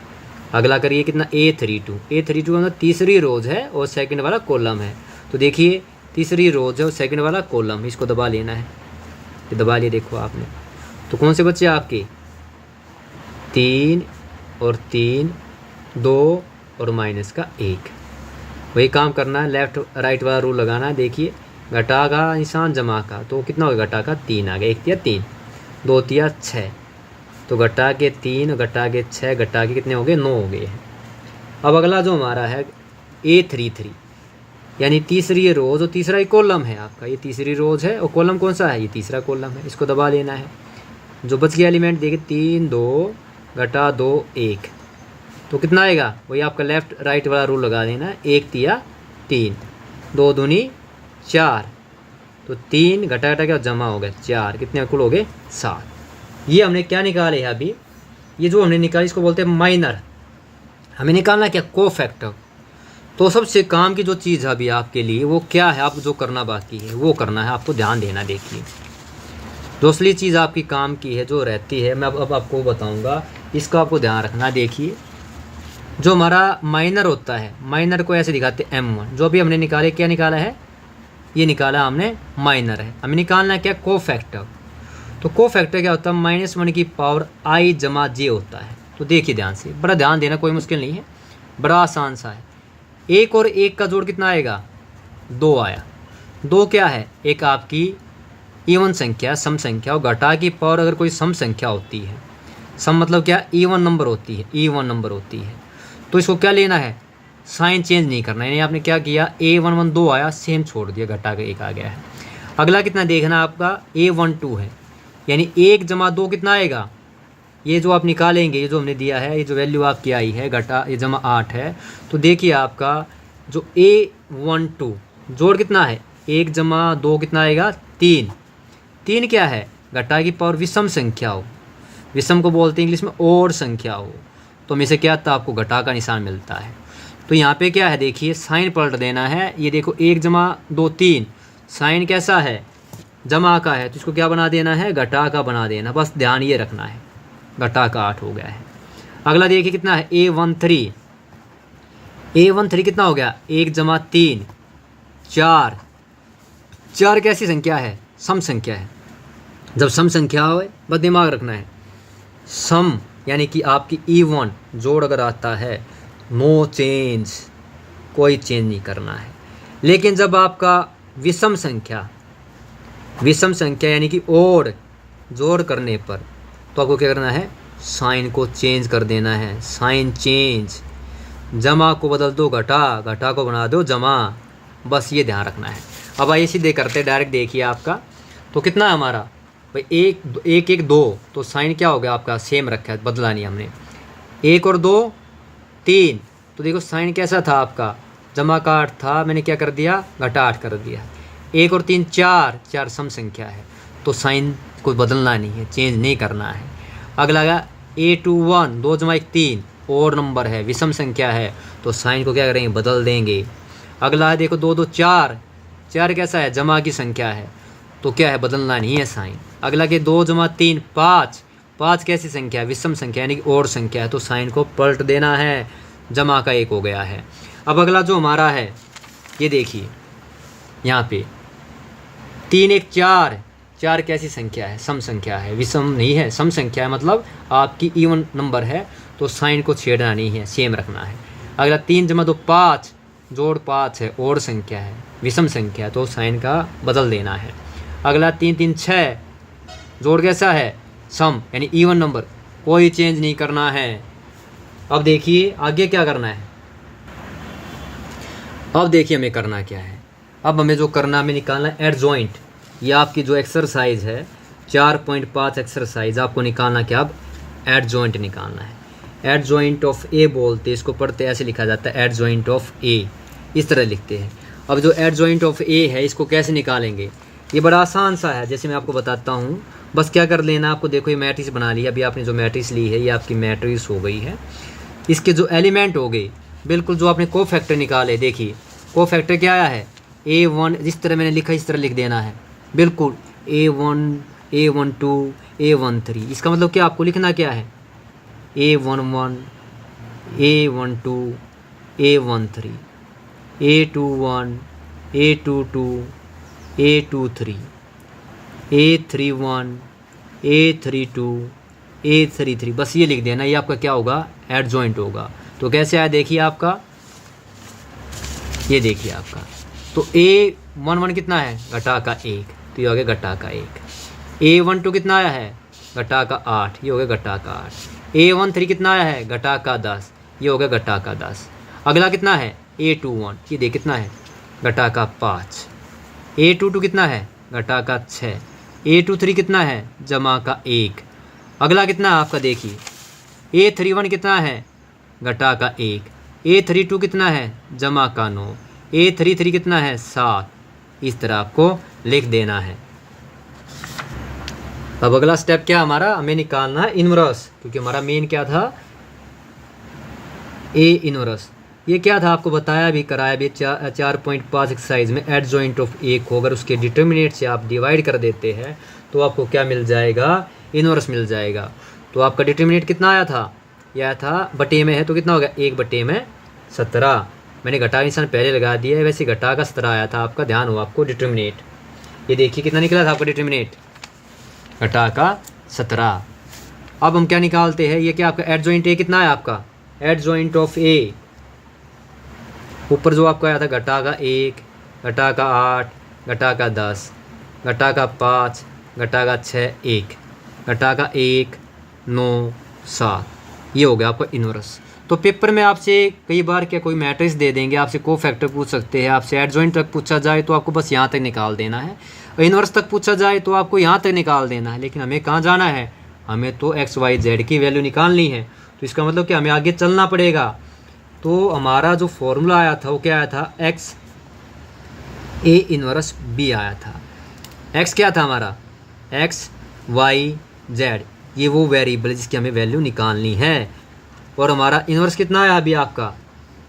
अगला करिए कितना A32 का मतलब तीसरी रोज है और सेकंड वाला कॉलम है। तो देखिए तीसरी रोज है और सेकंड वाला कॉलम, इसको दबा लेना है, ये दबा लिए देखो आपने। तो कौन से बच्चे आपके 3 और 3 2 और माइनस का 1, वही काम करना है, लेफ्ट राइट वाला रूल लगाना है। देखिए घटा का निशान जमा का, तो कितना होगा घटा का 3 आ गया, 1 तिया 3 2 तिया 6, तो घटा के 3 घटा के 6 घटा के कितने हो गए 9 हो गए हैं। अब अगला जो हमारा है A33 यानी तीसरी रोज और तीसरा ही कॉलम है आपका, ये तीसरी रोज है और कॉलम कौन सा है, ये तीसरा कॉलम है, इसको दबा लेना है। जो बच गया एलिमेंट देखिए 3 2 घटा 2 1, तो कितना आएगा वही आपका लेफ्ट राइट वाला रूल लगा देना है, 1 तिया 3 2 दूनी 4, तो 3 घटा घटा क्या जमा हो गया 4, कितने कुल हो गए 7। ये हमने क्या निकाले है अभी, ये जो हमने निकाली इसको बोलते हैं माइनर। हमें निकालना क्या कोफैक्टर। तो सबसे काम की जो चीज़ है अभी आपके लिए वो क्या है, आप जो करना बाकी है वो करना है, आपको ध्यान देना। देखिए दूसरी चीज़ आपकी काम की है जो रहती है, मैं अब आपको बताऊंगा, इसका आपको ध्यान रखना। देखिए जो हमारा माइनर होता है, माइनर को ऐसे दिखाते हैं M1, जो अभी हमने निकाले क्या निकाला है, ये निकाला हमने माइनर है। हमें निकालना है क्या कोफैक्टर। तो कोफैक्टर क्या होता है, -1 की पावर I जमा J होता है। तो देखिए ध्यान से, बड़ा ध्यान देना, कोई मुश्किल नहीं है, बड़ा आसान सा है। 1 और 1 का जोड़ कितना आएगा 2 आया। 2 क्या है, एक आपकी इवन संख्या सम संख्या, और घटा की पावर अगर कोई सम संख्या होती है, सम मतलब क्या इवन नंबर होती है, इवन नंबर होती है, तो इसको क्या लेना है, साइन चेंज नहीं करना। यानी आपने क्या किया A11 2 आया, सेम छोड़ दिया, घटा के 1 आ गया है। अगला कितना देखना आपका A12 है, यानी 1 जमा 2 कितना आएगा, ये जो आप निकालेंगे, ये जो हमने दिया है, ये जो वैल्यू आपकी आई है घटा ये जमा 8 है। तो देखिए आपका जो A12 जोड़ कितना है, 1 जमा 2 कितना आएगा 3। 3 क्या है, घटा की पावर विषम संख्या हो, विषम को बोलते हैं इंग्लिश में और संख्या हो, तो हमें से क्या आता है आपको घटा का निशान मिलता है। तो यहाँ पे क्या है देखिए साइन पलट देना है। ये देखो 1 जमा 2 3, साइन कैसा है जमा का है, तो इसको क्या बना देना है घटा का बना देना, बस ध्यान ये रखना है, घटा का 8 हो गया है। अगला देखिए कितना है A13 कितना हो गया 1 जमा 3 4। 4 कैसी संख्या है, सम संख्या है। जब सम संख्या हो बस दिमाग रखना है, सम यानी कि आपकी इवन जोड़ अगर आता है नो चेंज, कोई चेंज नहीं करना है। लेकिन जब आपका विषम संख्या यानी कि और जोड़ करने पर तो आपको क्या करना है, साइन को चेंज कर देना है, साइन चेंज। जमा को बदल दो घटा, घटा को बना दो जमा, बस ये ध्यान रखना है। अब आइए सीधे करते हैं, डायरेक्ट देखिए आपका तो कितना है हमारा भाई, एक एक दो, तो साइन क्या हो गया आपका, सेम रखा है, बदला नहीं हमने। 1 और 2 3, तो देखो साइन कैसा था आपका, जमा का 8 था, मैंने क्या कर दिया, घटा 8 कर दिया। 1 और 3 4, 4 सम संख्या है, तो साइन को बदलना नहीं है, चेंज नहीं करना है। अगला आ 8 2 1, 2 जमा 1 3, और नंबर है, विषम संख्या है, तो साइन को क्या करेंगे, बदल देंगे। अगला है देखो 2 2 4, 4 कैसा है, जमा की संख्या है, तो क्या है, बदलना नहीं है साइन। अगला के 2 जमा 3 5, 5 कैसी संख्या है, विषम संख्या यानी कि और संख्या है, तो साइन को पलट देना है, जमा का 1 हो गया है। अब अगला जो हमारा है ये देखिए यहाँ पे 3 1 4, 4 कैसी संख्या है, सम संख्या है, विषम नहीं है, सम संख्या है, मतलब आपकी इवन नंबर है, तो साइन को छेड़ना नहीं है, सेम रखना है। अगला 3 जमा 2 5, जोड़ 5 है, और संख्या है, विषम संख्या, तो साइन का बदल देना है। अगला 3 3 6, जोड़ कैसा है, सम यानी इवन नंबर, कोई चेंज नहीं करना है। अब देखिए आगे क्या करना है, अब देखिए हमें करना क्या है। अब हमें जो करना, हमें निकालना है एडजॉइंट। ये आपकी जो एक्सरसाइज है 4.5 एक्सरसाइज, आपको निकालना क्या, अब एडजॉइंट निकालना है। एडजॉइंट ऑफ ए बोलते हैं इसको, पढ़ते ऐसे लिखा जाता है, एडजॉइंट ऑफ ए, इस तरह लिखते हैं। अब जो एडजॉइंट ऑफ ए है इसको कैसे निकालेंगे, ये बड़ा आसान सा है, जैसे मैं आपको बताता हूँ। बस क्या कर लेना आपको, देखो ये मैट्रिक्स बना लिया, अभी आपने जो मैट्रिक्स ली है ये आपकी मैट्रिक्स हो गई है। इसके जो एलिमेंट हो गए, बिल्कुल जो आपने को फैक्टर निकाले, देखिए को फैक्टर क्या आया है, A1, जिस तरह मैंने लिखा इस तरह लिख देना है, बिल्कुल A1 A12 A13। इसका मतलब क्या, आपको लिखना क्या है, A11 A12 A13 A21 A22 A23 A31 A32 A33, बस ये लिख देना, ये आपका क्या होगा, एडजॉइंट होगा। तो कैसे आया देखिए आपका, ये देखिए आपका, तो A11 कितना है, घटा का 1, तो ये हो गया घटा का 1। A12 कितना आया है, घटा का 8, ये हो गया घटा का 8। A13 कितना आया है, घटा का 10, ये हो गया घटा का 10। अगला कितना है, A21, ये देख कितना है, घटा का 5। A22 कितना है, घटा का 6। A23 कितना है, जमा का 1। अगला कितना है आपका, देखिए A31 कितना है, घटा का 1। A32 कितना है, जमा का 9। A33 कितना है, 7। इस तरह आपको लिख देना है। अब अगला स्टेप क्या हमारा, हमें निकालना है इनवर्स, क्योंकि हमारा मेन क्या था, A इनवर्स। ये क्या था आपको बताया भी, कराया भी 4.5 एक्सरसाइज में। एडजॉइंट ऑफ ए को अगर उसके डिटर्मिनेंट से आप डिवाइड कर देते हैं तो आपको क्या मिल जाएगा, इनवर्स मिल जाएगा। तो आपका डिटर्मिनेंट कितना आया था, यह था बटे में है, तो कितना हो गया, 1/17। मैंने घटा निशान पहले लगा दिया है, वैसे घटा का 17 आया था आपका, ध्यान हो आपको। डिटर्मिनेंट ये देखिए कितना निकला था आपका डिटर्मिनेंट, घटा का 17। अब हम क्या निकालते हैं, ये क्या आपका एडजॉइंट ए कितना है आपका, एडजॉइंट ऑफ ए, ऊपर जो आपका आया था घटा का 1, घटा का 8, घटा का 10, घटा का 5, घटा का 6, 1, घटा का 1 9 7, ये हो गया आपका इनवर्स। तो पेपर में आपसे कई बार क्या कोई मैट्रिक्स दे देंगे, आपसे को फैक्टर पूछ सकते हैं, आपसे एडजॉइंट तक पूछा जाए तो आपको बस यहाँ तक निकाल देना है, इनवर्स तक पूछा जाए तो आपको यहाँ तक निकाल देना है। लेकिन हमें कहाँ जाना है, हमें तो एक्स वाई जेड की वैल्यू निकालनी है। तो इसका मतलब कि हमें आगे चलना पड़ेगा। तो हमारा जो फॉर्मूला आया था वो क्या आया था, एक्स ए इनवर्स बी आया था। एक्स क्या था हमारा, एक्स वाई जेड, ये वो वेरिएबल जिसकी हमें वैल्यू निकालनी है। और हमारा इनवर्स कितना आया अभी आपका,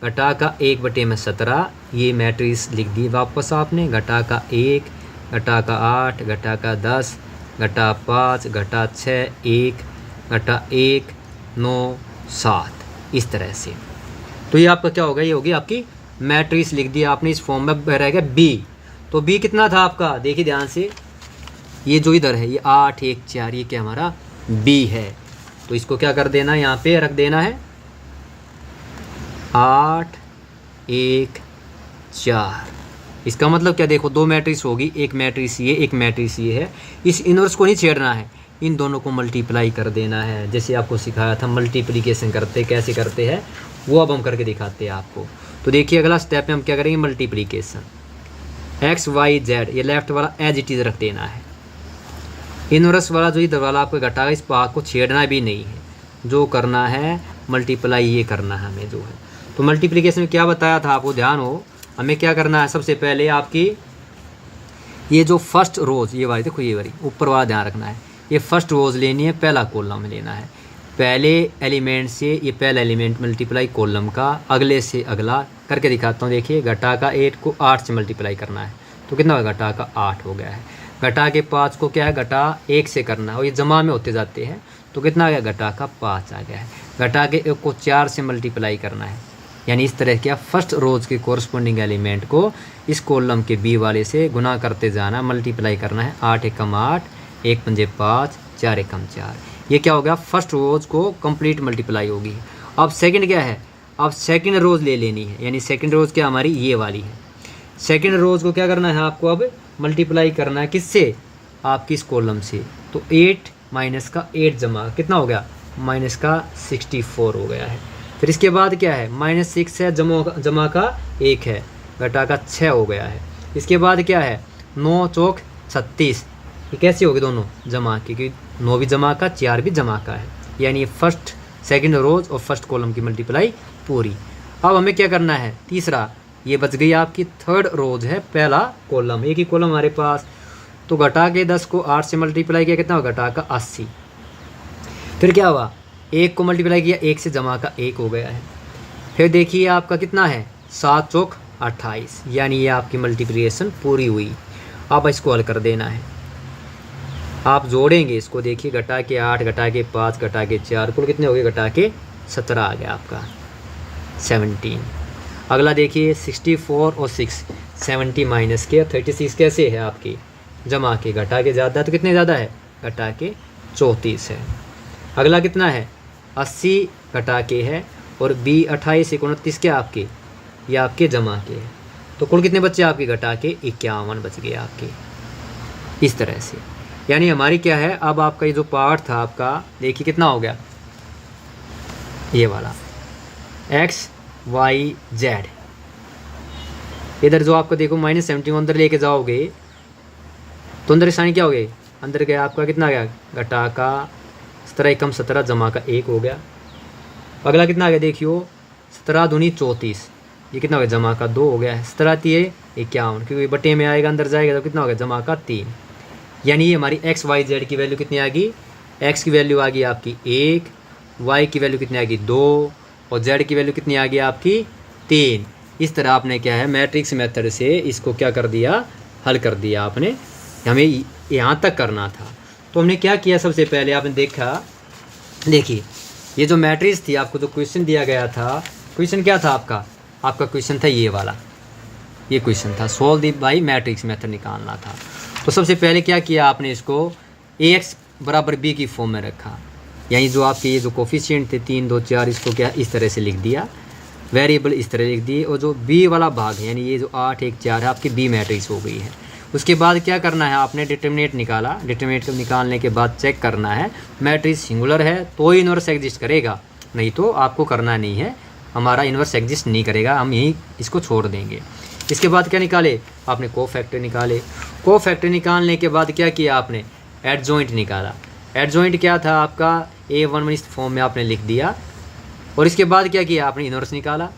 घटा का 1/17, ये मैट्रिक्स लिख दी वापस आपने, घटा का 1, घटा का 8, घटा का 10, घटा 5, घटा 6, 1, घटा 1 9 7, इस तरह से। तो ये आपका क्या होगा, ये होगी आपकी मैट्रिक्स लिख दिया आपने, इस फॉर्म में रहेगा बी। तो बी कितना था आपका, देखिए ध्यान से, ये जो इधर है ये 8 1 4, ये क्या हमारा बी है। तो इसको क्या कर देना है, यहाँ पे रख देना है 8 1 4। इसका मतलब क्या, देखो 2 मैट्रिक्स होगी, एक मैट्रिक्स ये, एक मैट्रिक्स ये है। इस इनवर्स को नहीं छेड़ना है, इन दोनों को मल्टीप्लाई कर देना है। जैसे आपको सिखाया था मल्टीप्लिकेशन करते कैसे करते हैं, वो अब हम करके दिखाते हैं आपको। तो देखिए अगला स्टेप में हम क्या करेंगे, मल्टीप्लिकेशन। एक्स वाई जेड ये लेफ्ट वाला एज इट इज रख देना है। इनवर्स वाला जो इधर वाला आपको घटाएगा, इस भाग को छेड़ना भी नहीं है, जो करना है मल्टीप्लाई ये करना है हमें जो है। तो मल्टीप्लिकेशन में क्या बताया था आपको, ध्यान हो, हमें क्या करना है, सबसे पहले आपकी ये जो फर्स्ट रोज ये वाली, देखो ये वाली ऊपर वाला ध्यान रखना है, ये फर्स्ट रोज लेनी है, पहला कॉलम लेना है। पहले एलिमेंट से ये पहला एलिमेंट मल्टीप्लाई कॉलम का, अगले से अगला करके दिखाता हूँ। देखिए घटा का 8 को 8 से मल्टीप्लाई करना है, तो कितना होगा, घटा का 8 हो गया है। घटा के 5 को क्या है, घटा 1 से करना है, और ये जमा में होते जाते हैं, तो कितना आ गया, घटा का 5 आ गया है। घटा के 1 को 4 से मल्टीप्लाई करना है, यानी इस तरह क्या फर्स्ट रोज के कोरस्पोंडिंग एलिमेंट को इस कॉलम के बी वाले से गुना करते जाना, मल्टीप्लाई करना है। 8 एकम 8, 1 पंजे 5, 4 एकम 4। ये क्या हो गया, फर्स्ट रोज को कंप्लीट मल्टीप्लाई होगी। अब सेकंड क्या है, अब सेकंड रोज ले लेनी है, यानी सेकंड रोज क्या हमारी ये वाली है। सेकंड रोज को क्या करना है आपको, अब मल्टीप्लाई करना है किससे, आपकी इस कॉलम से। तो 8 माइनस का 8 जमा कितना हो गया, माइनस का 64 हो गया है। फिर इसके बाद क्या है, -6 है, जमा का 1 है, घटा का 6 हो गया है। इसके बाद क्या है, 9 चौक 36, ये कैसे होगी, दोनों जमा की, क्योंकि 9 भी जमा का 4 भी जमा का है, यानी फर्स्ट सेकंड रोज और फर्स्ट कॉलम की मल्टीप्लाई पूरी। अब हमें क्या करना है, तीसरा, ये बच गई आपकी थर्ड रोज है, पहला कॉलम, एक ही कॉलम हमारे पास। तो घटा के 10 को 8 से मल्टीप्लाई किया, कितना हुआ, घटा का 80। फिर क्या हुआ, 1 को मल्टीप्लाई किया, 1 से जमा का 1 हो गया है। फिर देखिए आपका कितना है, 7 चौक 28, यानी ये आपकी मल्टीप्लिकेशन पूरी हुई। अब इसको हल कर देना है, आप जोड़ेंगे इसको, देखिए घटा के 8, घटा के 5, घटा के 4, कुल कितने हो गए, घटा के 17 आ गया आपका 17। अगला देखिए 64 और 6, 70 माइनस के 36 कैसे है आपकी, जमा के, घटा के ज़्यादा तो कितने ज़्यादा है, घटा के 34 है। अगला कितना है, 80 घटा के है, और बी 28 29 क्या आपके, ये आपके जमा के है। तो कुल कितने बच्चे आपके, घटा के 51 बच गए आपके, इस तरह से। यानी हमारी क्या है, अब आपका ये जो पार्ट था आपका, देखिए कितना हो गया, ये वाला एक्स वाई जेड। इधर जो आपको देखो -71 अंदर लेके जाओगे तो अंदर साइन क्या हो गई, अंदर गया आपका कितना गया, घटा का 17 एकम 17, जमा का 1 हो गया। अगला कितना आ गया, देखियो 17 दूनी 34, ये कितना हो गया, जमा का 2 हो गया है। 17 3 51, क्योंकि बटे में आएगा, अंदर जाएगा तो कितना हो गया, जमा का 3। यानी ये हमारी एक्स वाई जेड की वैल्यू कितनी आ गई, एक्स की वैल्यू आ गई आपकी 1, वाई की वैल्यू कितनी आ गई 2, और जेड की वैल्यू कितनी आ गई आपकी 3। इस तरह आपने क्या है, मैट्रिक्स मेथड से इसको क्या कर दिया, हल कर दिया आपने। हमें यहाँ तक करना था, तो हमने क्या किया, सबसे पहले आपने देखा, देखिए ये जो मैट्रिक्स थी, आपको जो क्वेश्चन दिया गया था, क्वेश्चन क्या था आपका क्वेश्चन था ये वाला, ये क्वेश्चन था solve the by matrix method निकालना था। तो सबसे पहले क्या किया आपने, इसको ax बराबर b की फॉर्म में रखा, यानी जो आपके ये जो कोफिशिएंट थे 3 2 4, इसको क्या इस तरह से लिख दिया, वेरिएबल इस तरह लिख दिए, और जो b वाला भाग है, यानी ये जो 8 1 4 है, आपकी b मैट्रिक्स हो गई है। उसके बाद क्या करना है, आपने डिटर्मिनेंट निकाला, डिटर्मिनेंट निकालने के बाद चेक करना है मैट्रिक्स सिंगुलर है तो इनवर्स एग्जिस्ट करेगा, नहीं तो आपको करना नहीं है, हमारा इनवर्स एग्जिस्ट नहीं करेगा, हम यहीं इसको छोड़ देंगे। इसके बाद क्या निकाले आपने, कोफैक्टर निकाले। कोफैक्टर निकालने के बाद क्या किया आपने, एडजॉइंट निकाला। एडजॉइंट क्या था आपका, a1 इस फॉर्म में आपने लिख दिया, और इसके बाद क्या किया आपने, इनवर्स निकाला।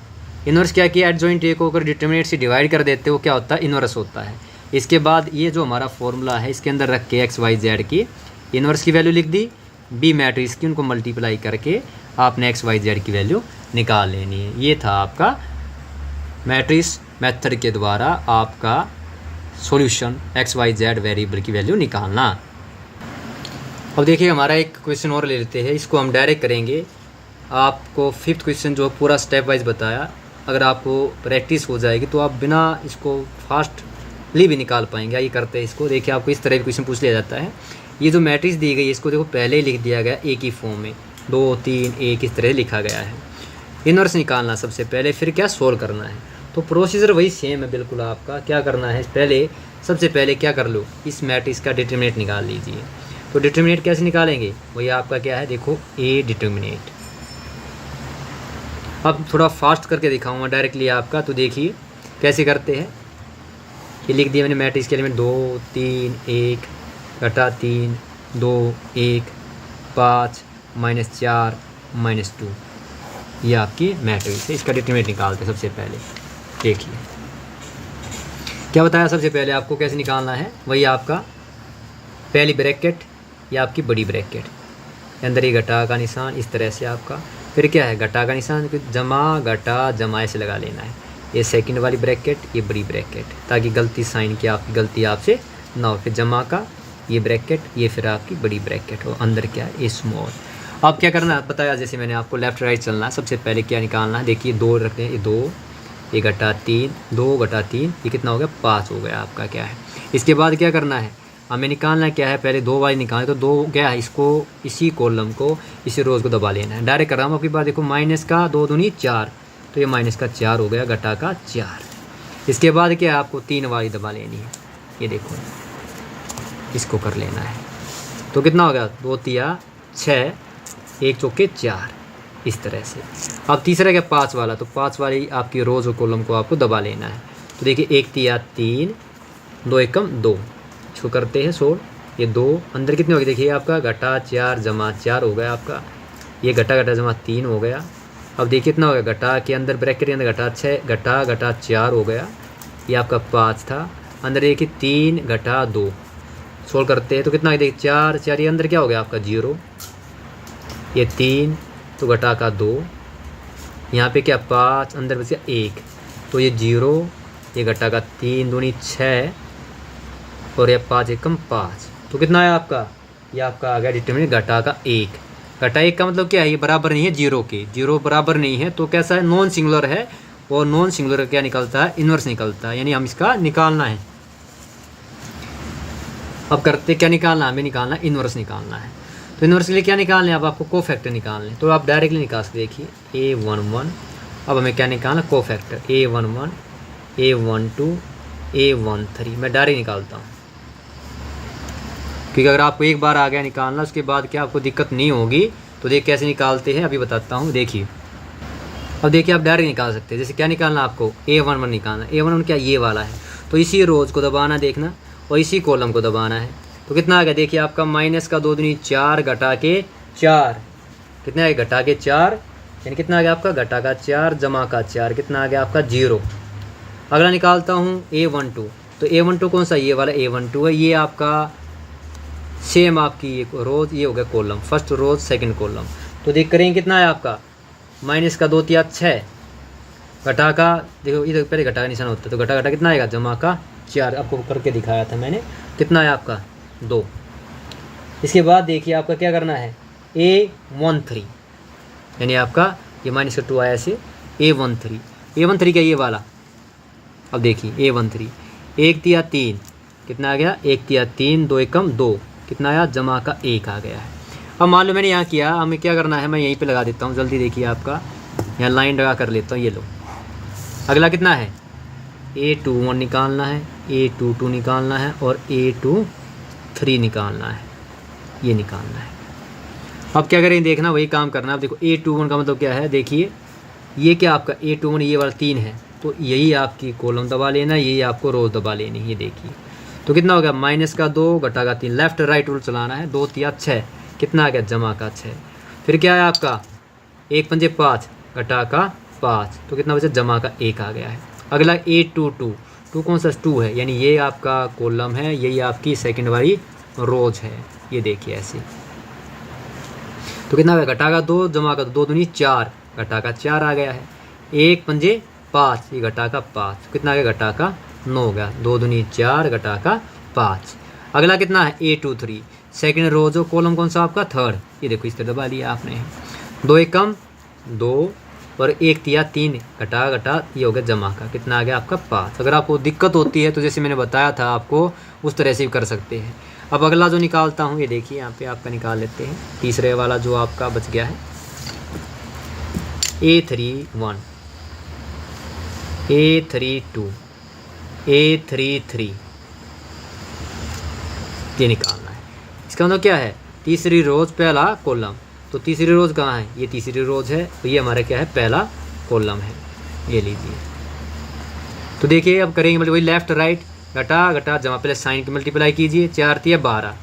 इनवर्स क्या किया, एडजॉइंट ए को अगर डिटर्मिनेंट से डिवाइड कर देते हो क्या होता है, इनवर्स होता है। इसके बाद ये जो हमारा फॉर्मूला है, इसके अंदर रख के एक्स वाई जेड की इनवर्स की वैल्यू लिख दी, बी मैट्रिक्स की उनको मल्टीप्लाई करके आपने एक्स वाई जेड की वैल्यू निकाल लेनी है। ये था आपका मैट्रिक्स मेथड के द्वारा आपका solution, x y z variable की वैल्यू निकालना। अब देखिए हमारा एक क्वेश्चन और ले लेते हैं, इसको हम डायरेक्ट करेंगे। आपको 5th क्वेश्चन जो पूरा स्टेप वाइज बताया, अगर आपको प्रैक्टिस हो जाएगी तो आप बिना इसको फास्टली भी निकाल पाएंगे। ये करते हैं इसको, देखिए आपको इस तरह भी क्वेश्चन पूछ लिया जाता है। ये जो मैट्रिक्स दी गई है, इसको देखो पहले ही लिख दिया गया एक ही फॉर्म में, 2 3 1 इस तरह लिखा गया है। इन्वर्स निकालना सबसे पहले, फिर क्या सोल्व करना है। तो प्रोसीजर वही सेम है बिल्कुल आपका। क्या करना है, पहले सबसे पहले क्या कर लो, इस मैट्रिक्स का डिटरमिनेंट निकाल लीजिए। तो डिटरमिनेंट कैसे निकालेंगे, वही आपका क्या है, देखो ए डिटरमिनेंट। अब थोड़ा फास्ट करके दिखाऊंगा डायरेक्टली आपका, तो देखिए कैसे करते हैं। ये लिख दिया मैंने मैट्रिक्स के एलिमेंट 2 3 1 घटा 3 2 1 5 -4 -2, ये आपकी मैट्रिक्स है। इसका डिटरमिनेंट निकालते हैं सबसे पहले। देखिए क्या बताया सबसे पहले आपको कैसे निकालना है, वही आपका पहली ब्रैकेट या आपकी बड़ी ब्रैकेट, अंदर ये घटा का निशान इस तरह से आपका, फिर क्या है घटा का निशान, जमा घटा जमा ऐसे लगा लेना है। ये सेकंड वाली ब्रैकेट, ये बड़ी ब्रैकेट, ताकि गलती साइन की आपकी गलती आपसे ना हो। फिर जमा का ये ब्रैकेट, ये फिर आपकी बड़ी ब्रैकेट हो, अंदर क्या है, ये स्मॉल। अब क्या करना है बताया, जैसे मैंने आपको लेफ्ट राइट चलना है। सबसे पहले क्या निकालना है, देखिए 2 रखते हैं, ये 2, ये घटा 3, 2 घटा 3, ये कितना हो गया, 5 हो गया आपका क्या है। इसके बाद क्या करना है, हमें निकालना क्या है, पहले 2 वाली निकालें, तो 2 क्या है, इसको इसी कॉलम को इसी रोज़ को दबा लेना है। डायरेक्ट कर रहा हूँ आपकी बात, देखो माइनस का 2 दूनी 4, तो ये माइनस का 4 हो गया, घटा का 4। इसके बाद क्या है, आपको 3 वाली दबा लेनी है, ये देखो इसको कर लेना है। तो कितना हो गया, 2 तिया 6, 1 चौके 4, इस तरह से। अब तीसरा क्या, 5 वाला, तो 5 वाली आपकी रोज़ और कॉलम को आपको दबा लेना है। तो देखिए 1 तिया 3, 2 एकम 2, इसको करते हैं सोल्व। ये 2 अंदर कितने हो गए, देखिए आपका घटा 4 जमा 4 हो गया आपका, ये घटा घटा जमा 3 हो गया। अब देखिए कितना हो गया, घटा के अंदर ब्रैकेट के अंदर घटा 6 घटा घटा 4 हो गया, ये आपका 5 था। अंदर देखिए 3 घटा 2, सोल्व करते हैं तो कितना है, देखिए 4 4, ये अंदर क्या हो गया आपका 0, ये 3 तो घटा का 2, यहाँ पे क्या 5, अंदर बच गया 1, तो ये 0, ये घटा का 3 दूनी 6, और ये 5 एकम 5, तो कितना है आपका, ये आपका आ गया डिटरमिनेंट घटा का 1। घटा 1 का मतलब क्या है, ये बराबर नहीं है 0 के, 0 बराबर नहीं है, तो कैसा है, नॉन सिंगुलर है। और नॉन सिंगुलर क्या निकलता है, इन्वर्स निकलता है, यानी हम इसका निकालना है। अब करते क्या निकालना, हमें निकालना इन्वर्स निकालना है। तो इन्वर्स के लिए क्या निकालना है, अब आपको कोफैक्टर निकालने, तो आप डायरेक्टली निकाल सकते, देखिए A11। अब हमें क्या निकालना, कोफैक्टर A11 A12 A13, मैं डायरेक्ट निकालता हूँ, क्योंकि अगर आपको एक बार आ गया निकालना, उसके बाद क्या आपको दिक्कत नहीं होगी। तो देख कैसे निकालते हैं अभी बताता हूँ, देखिए। अब देखिए आप डायरेक्ट निकाल सकते हैं। जैसे क्या निकालना आपको, A11 निकालना, A11 क्या ये वाला है, तो इसी रोज़ को दबाना देखना, और इसी कॉलम को दबाना है। तो कितना आ गया, देखिए आपका माइनस का 2 दूनी 4 घटा के 4, कितना है, घटा के 4, यानी कितना आ गया आपका, घटा का 4 जमा का 4, कितना आ गया आपका 0। अगला निकालता हूँ A12, तो A12 कौन सा, ये वाला A12 है, ये आपका सेम आपकी एक रोज़, ये हो गया कॉलम, फर्स्ट रोज़ सेकंड कॉलम। तो देख करेंगे कितना है आपका, माइनस का 2 तिया 6, घटा का देखो इधर पहले घटा का निशान होता है, तो घटा घटा कितना आएगा, जमा का 4, आपको करके दिखाया था मैंने, कितना है आपका 2। इसके बाद देखिए आपका क्या करना है, A13, यानी आपका ये माइनस का 2 आया ऐसे, A13 क्या, ये वाला। अब देखिए A13, 1 तिया 3, कितना आ गया, 1 तिया 3, 2 एकम 2, कितना आया, जमा का 1 आ गया है। अब मान लो मैंने यहाँ किया, हमें क्या करना है, मैं यहीं पे लगा देता हूँ जल्दी, देखिए आपका यहाँ लाइन लगा कर लेता हूँ, ये लो। अगला कितना है, A21 निकालना है, A22 निकालना है, और A23 निकालना है, ये निकालना है। अब क्या करें, देखना वही काम करना। अब देखो A21 का मतलब क्या है, देखिए ये क्या आपका A21, ये वाला 3 है, तो यही आपकी कॉलम दबा लेना, यही आपको रो दबा लेनी, ये देखिए। तो कितना हो गया, माइनस का 2 घटा का 3, लेफ्ट राइट रूल चलाना है, 2 तिया 6, कितना आ गया, जमा का 6। फिर क्या है आपका 1 पंजे 5 घटा का 5, तो कितना बचा, जमा का 1 आ गया है। अगला A22, 2 कौन सा 2 है, यानी ये आपका कॉलम है, यही आपकी सेकंड वाली रोज है, ये देखिए ऐसे। तो कितना हो गया, घटा का 2 जमा का 2 दूनी 4, घटा का 4 आ गया है। 1 पंजे 5, ये घटा का 5, कितना आ गया, घटा का 9 हो गया, 2 दूनी 4 घटा का 5। अगला कितना है, A23, सेकंड रोज कॉलम कौन सा आपका, थर्ड, ये देखो इस तरह दबा लिया आपने, 2 एकम 2, और 1 तिया 3 घटा घटा, ये हो गया जमा का, कितना आ गया आपका 5। अगर आपको दिक्कत होती है तो जैसे मैंने बताया था आपको, उस तरह से भी कर सकते हैं। अब अगला जो निकालता हूँ ये देखिए यहाँ पे आपका निकाल लेते हैं। तीसरे वाला जो आपका बच गया है A31, A32, A33, ये निकालना है। इसका मतलब क्या है, तीसरी रोज पहला कॉलम। तो तीसरी रोज कहाँ है, ये तीसरी रोज है, तो ये हमारा क्या है, पहला कॉलम है। ये लीजिए, तो देखिए अब करेंगे मतलब वही लेफ्ट राइट, घटा घटा जमा, पहले साइन की मल्टीप्लाई कीजिए, 4 तिया 12,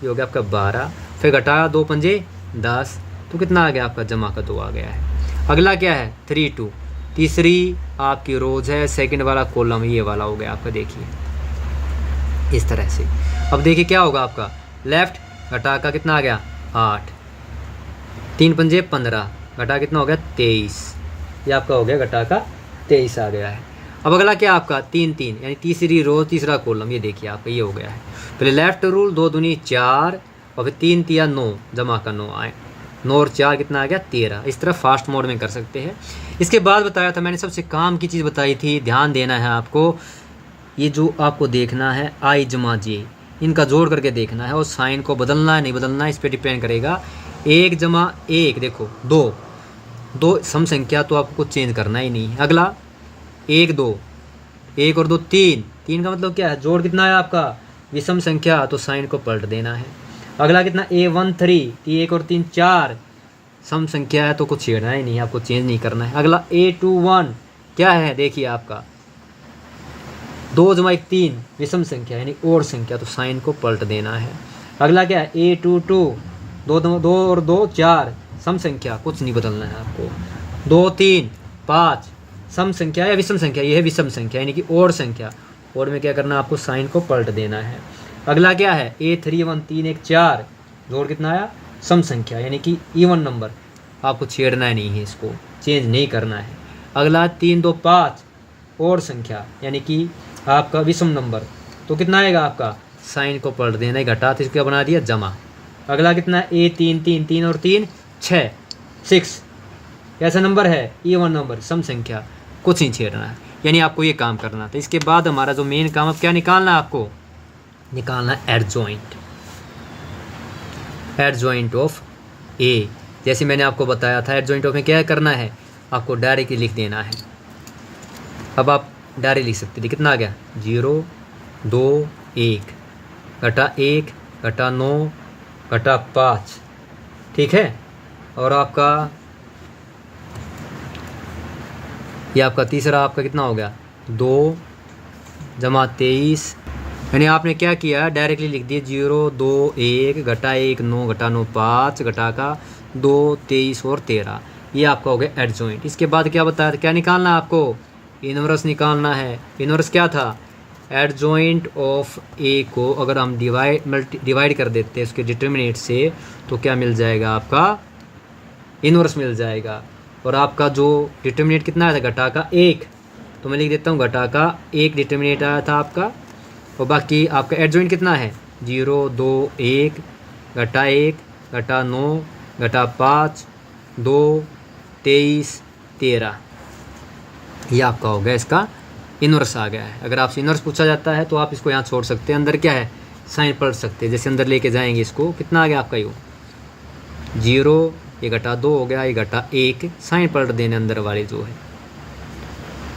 ये हो गया आपका 12, फिर घटा 2 पंजे 10, तो कितना आ गया आपका, जमा का 2 आ गया है। अगला क्या है 32, तीसरी आपकी रोज है, सेकंड वाला कॉलम ये वाला हो गया आपका, देखिए इस तरह से। अब देखिए क्या होगा आपका, लेफ्ट घटा का कितना आ गया 8, 3 पंजे 15, घटा कितना हो गया 23, ये आपका हो गया घटा का 23 आ गया है। अब अगला क्या आपका 3 3, यानी तीसरी रोज तीसरा कॉलम, ये देखिए आपका ये हो गया है। पहले लेफ्ट रूल 2 दूनी 4, और फिर 3 तिया 9, जमा का 9 आए, 9 और 4 कितना आ गया 13। इस तरह फास्ट मोड में कर सकते हैं। इसके बाद बताया था मैंने, सबसे काम की चीज़ बताई थी, ध्यान देना है आपको, ये जो आपको देखना है आई जमा जे, इनका जोड़ करके देखना है, और साइन को बदलना है नहीं बदलना है इस पर डिपेंड करेगा। 1 जमा 1 देखो 2 सम संख्या, तो आपको चेंज करना ही नहीं है। अगला 1 2, 1 और 2 3 का मतलब क्या है, जोड़ कितना है आपका विषम संख्या, तो साइन को पलट देना है। अगला कितना A1 3, 1 और 3 4, सम संख्या है तो कुछ छेड़ना ही नहीं है, आपको चेंज नहीं करना है। अगला A21 क्या है, देखिए आपका 2 जमा 1 3, विषम संख्या यानी ओड संख्या, तो साइन को पलट देना है। अगला क्या है A22, 2 और 2 4, सम संख्या, कुछ नहीं बदलना है आपको। 2 3 5, सम संख्या या विषम संख्या, यह है विषम संख्या यानी कि ओड संख्या, ओड में क्या करना है आपको, साइन को पलट देना है। अगला क्या है A31, 3 1 4, जोड़ कितना आया सम संख्या यानी कि इवन नंबर, आपको छेड़ना नहीं है, इसको चेंज नहीं करना है। अगला 3 2 5, ओड संख्या यानी कि आपका विषम नंबर, तो कितना आएगा आपका, साइन को पलट देना है, घटा तो इसको बना दिया जमा। अगला कितना है A3 3, 3 और 3 6 6, कैसा नंबर है, इवन नंबर, सम संख्या, कुछ नहीं छेड़ना है, यानी आपको ये काम करना था। इसके बाद हमारा जो मेन काम, अब क्या निकालना है आपको, निकालना है एडजॉइंट ऑफ ए। जैसे मैंने आपको बताया था, एडजॉइंट ऑफ में क्या करना है, आपको डायरेक्टली लिख देना है। अब आप डायरेक्ट लिख सकते थे, कितना आ गया 0 2 1, घटा 1 घटा 9 घटा 5, ठीक है। और आपका ये आपका तीसरा आपका कितना हो गया 2 जमा 23, यानी आपने क्या किया, डायरेक्टली लिख दिए 0 2 1 घटा 1 9 घटा 9 5, घटा का 2 23 और 13, ये आपका हो गया एडजॉइंट। इसके बाद क्या बताया, क्या निकालना है आपको, इनवर्स निकालना है। इनवर्स क्या था, एडजॉइंट ऑफ ए को अगर हम डिवाइड कर देते हैं उसके डिटर्मिनेंट से, तो क्या मिल जाएगा आपका, इनवर्स मिल जाएगा। और आपका जो डिटर्मिनेंट कितना आया था, घटा का 1, तो मैं लिख देता हूँ घटा का 1 डिटर्मिनेंट आया था आपका, और बाकी आपका एडजॉइंट कितना है 0 2 1 घटा 1 घटा 9 घटा 5 2 23 13, ये आपका हो गया, इसका इनवर्स आ गया है। अगर आपसे इनवर्स पूछा जाता है तो आप इसको यहाँ छोड़ सकते हैं, अंदर क्या है साइन पलट सकते हैं, जैसे अंदर लेके जाएंगे इसको, कितना आ गया आपका ये 0, ये घटा 2 हो गया, ये घटा 1, साइन पलट देने अंदर वाले जो है,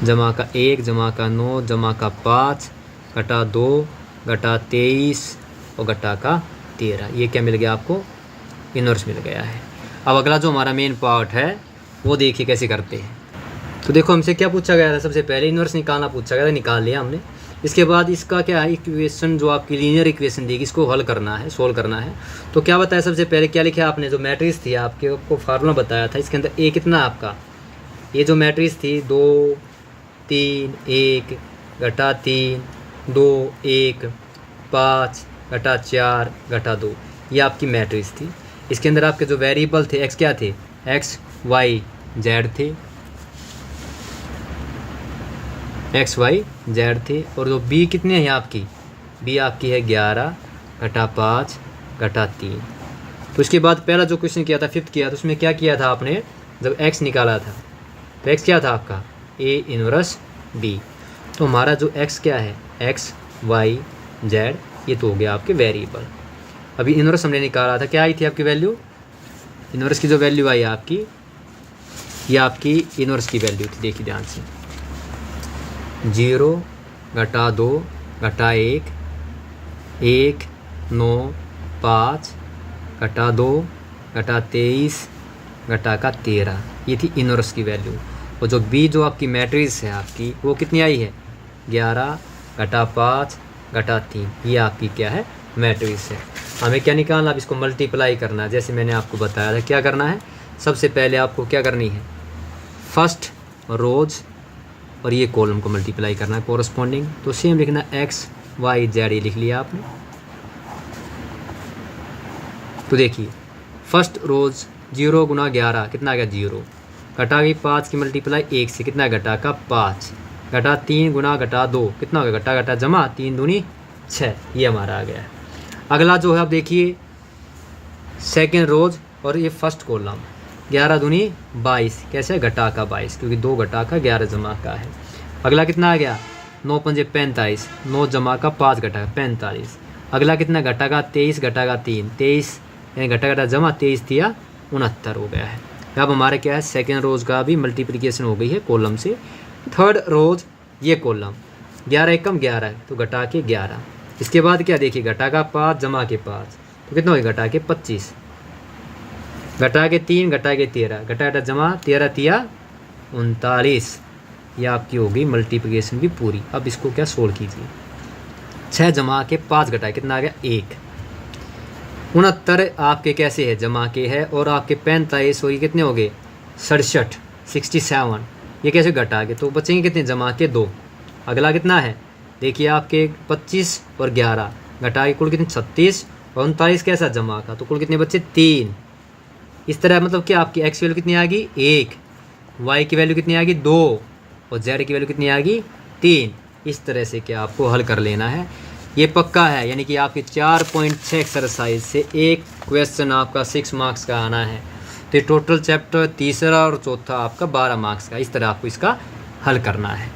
जमा का 1 जमा का 9 जमा का 5 घटा 2 घटा 23 और घटा का 13, ये क्या मिल गया आपको, इनवर्स मिल गया है। अब अगला जो हमारा मेन पार्ट है वो देखिए कैसे करते हैं। तो देखो हमसे क्या पूछा गया था, सबसे पहले इनवर्स निकालना पूछा गया था, निकाल लिया हमने। इसके बाद इसका क्या है, इक्वेशन जो आपकी लीनियर इक्वेशन देगी इसको हल करना है, सोल्व करना है। तो क्या बताया, सबसे पहले क्या लिखा आपने, जो मैट्रिक्स थी आपके को फार्मूला बताया था, इसके अंदर ए कितना आपका, ये जो मैट्रिक्स थी 2 3 1 घटा 3 2 1 5 घटा 4 घटा 2, ये आपकी मैट्रिक्स थी। इसके अंदर आपके जो वेरिएबल थे एक्स क्या थे, एक्स वाई जेड थे, एक्स वाई जेड थे। और जो बी कितने हैं आपकी, बी आपकी है 11 घटा 5 घटा 3। तो इसके बाद पहला जो क्वेश्चन किया था 5th किया, तो उसमें क्या किया था आपने, जब एक्स निकाला था तो एक्स क्या था आपका ए इनवर्स बी। तो हमारा जो एक्स क्या है, एक्स वाई जेड, ये तो हो गया आपके वेरिएबल। अभी इनवर्स हमने निकाला था, क्या आई थी आपकी वैल्यू, इनवर्स की जो वैल्यू आई आपकी, ये आपकी इनवर्स की वैल्यू थी। देखिए ध्यान से, 0 घटा 2 घटा 1, 1 9 5 घटा 2 घटा 23 घटा का 13, ये थी इनवर्स की वैल्यू। और जो बी जो आपकी मैट्रिक्स है आपकी वो कितनी आई है, 11 घटा 5 घटा 3, ये आपकी क्या है, मैट्रिक्स है। हमें क्या निकालना, अब इसको मल्टीप्लाई करना है। जैसे मैंने आपको बताया था क्या करना है, सबसे पहले आपको क्या करनी है, फर्स्ट रोज और ये कॉलम को मल्टीप्लाई करना है कोरस्पॉन्डिंग। तो सेम लिखना x y z, ये लिख लिया आपने। तो देखिए फर्स्ट रोज 0 गुना 11 कितना आ गया 0, घटा गई 5 की मल्टीप्लाई 1 से कितना घटा का 5, घटा 3 गुना घटा 2 कितना हो गया, घटा घटा जमा 3 दूनी 6, ये हमारा आ गया है। अगला जो है आप देखिए सेकेंड रोज और ये फर्स्ट कॉलम, 11 दूनी 22, कैसे है, घटा का 22, क्योंकि 2 घटा का 11 जमा का है। अगला कितना आ गया, 9 पंजे 45, 9 जमा का 5 घटा का 45। अगला कितना, घटा का 23 घटा का 3, 23 यानी घटा घटा जमा 23 दिया 69 हो गया है। अब हमारे क्या है, सेकेंड रोज का भी मल्टीप्लिकेशन हो गई है कॉलम से। थर्ड रोज ये कॉलम 11 एकम 11 है तो घटा के 11, इसके बाद क्या देखिए, घटा का 5 जमा के 5 तो कितना हो गया, घटा के 25, घटा के 3 घटा के 13, घटा घटा जमा 13 तिया 39, ये आपकी होगी मल्टीप्लिकेशन भी पूरी। अब इसको क्या सोल्व कीजिए, 6 जमा के 5 घटा कितना आ गया 1, 69 आपके कैसे है, जमा के है, और आपके 45 और ये कितने हो गए 67 67, ये कैसे घटा के, तो बचेंगे कितने, जमा के 2। अगला कितना है देखिए आपके 25 और 11 घटा के कुल कितने 36 और 39 कैसा जमा का, तो कुल कितने बच्चे 3। इस तरह मतलब कि आपकी x वैल्यू कितनी आ गई 1, y की वैल्यू कितनी आ गई 2 और z की वैल्यू कितनी आ गई 3। इस तरह से क्या आपको हल कर लेना है, ये पक्का है। यानी कि आपकी 4.6 एक्सरसाइज से एक क्वेश्चन आपका 6 मार्क्स का आना है। तो ये टोटल चैप्टर तीसरा और चौथा आपका 12 मार्क्स का, इस तरह आपको इसका हल करना है।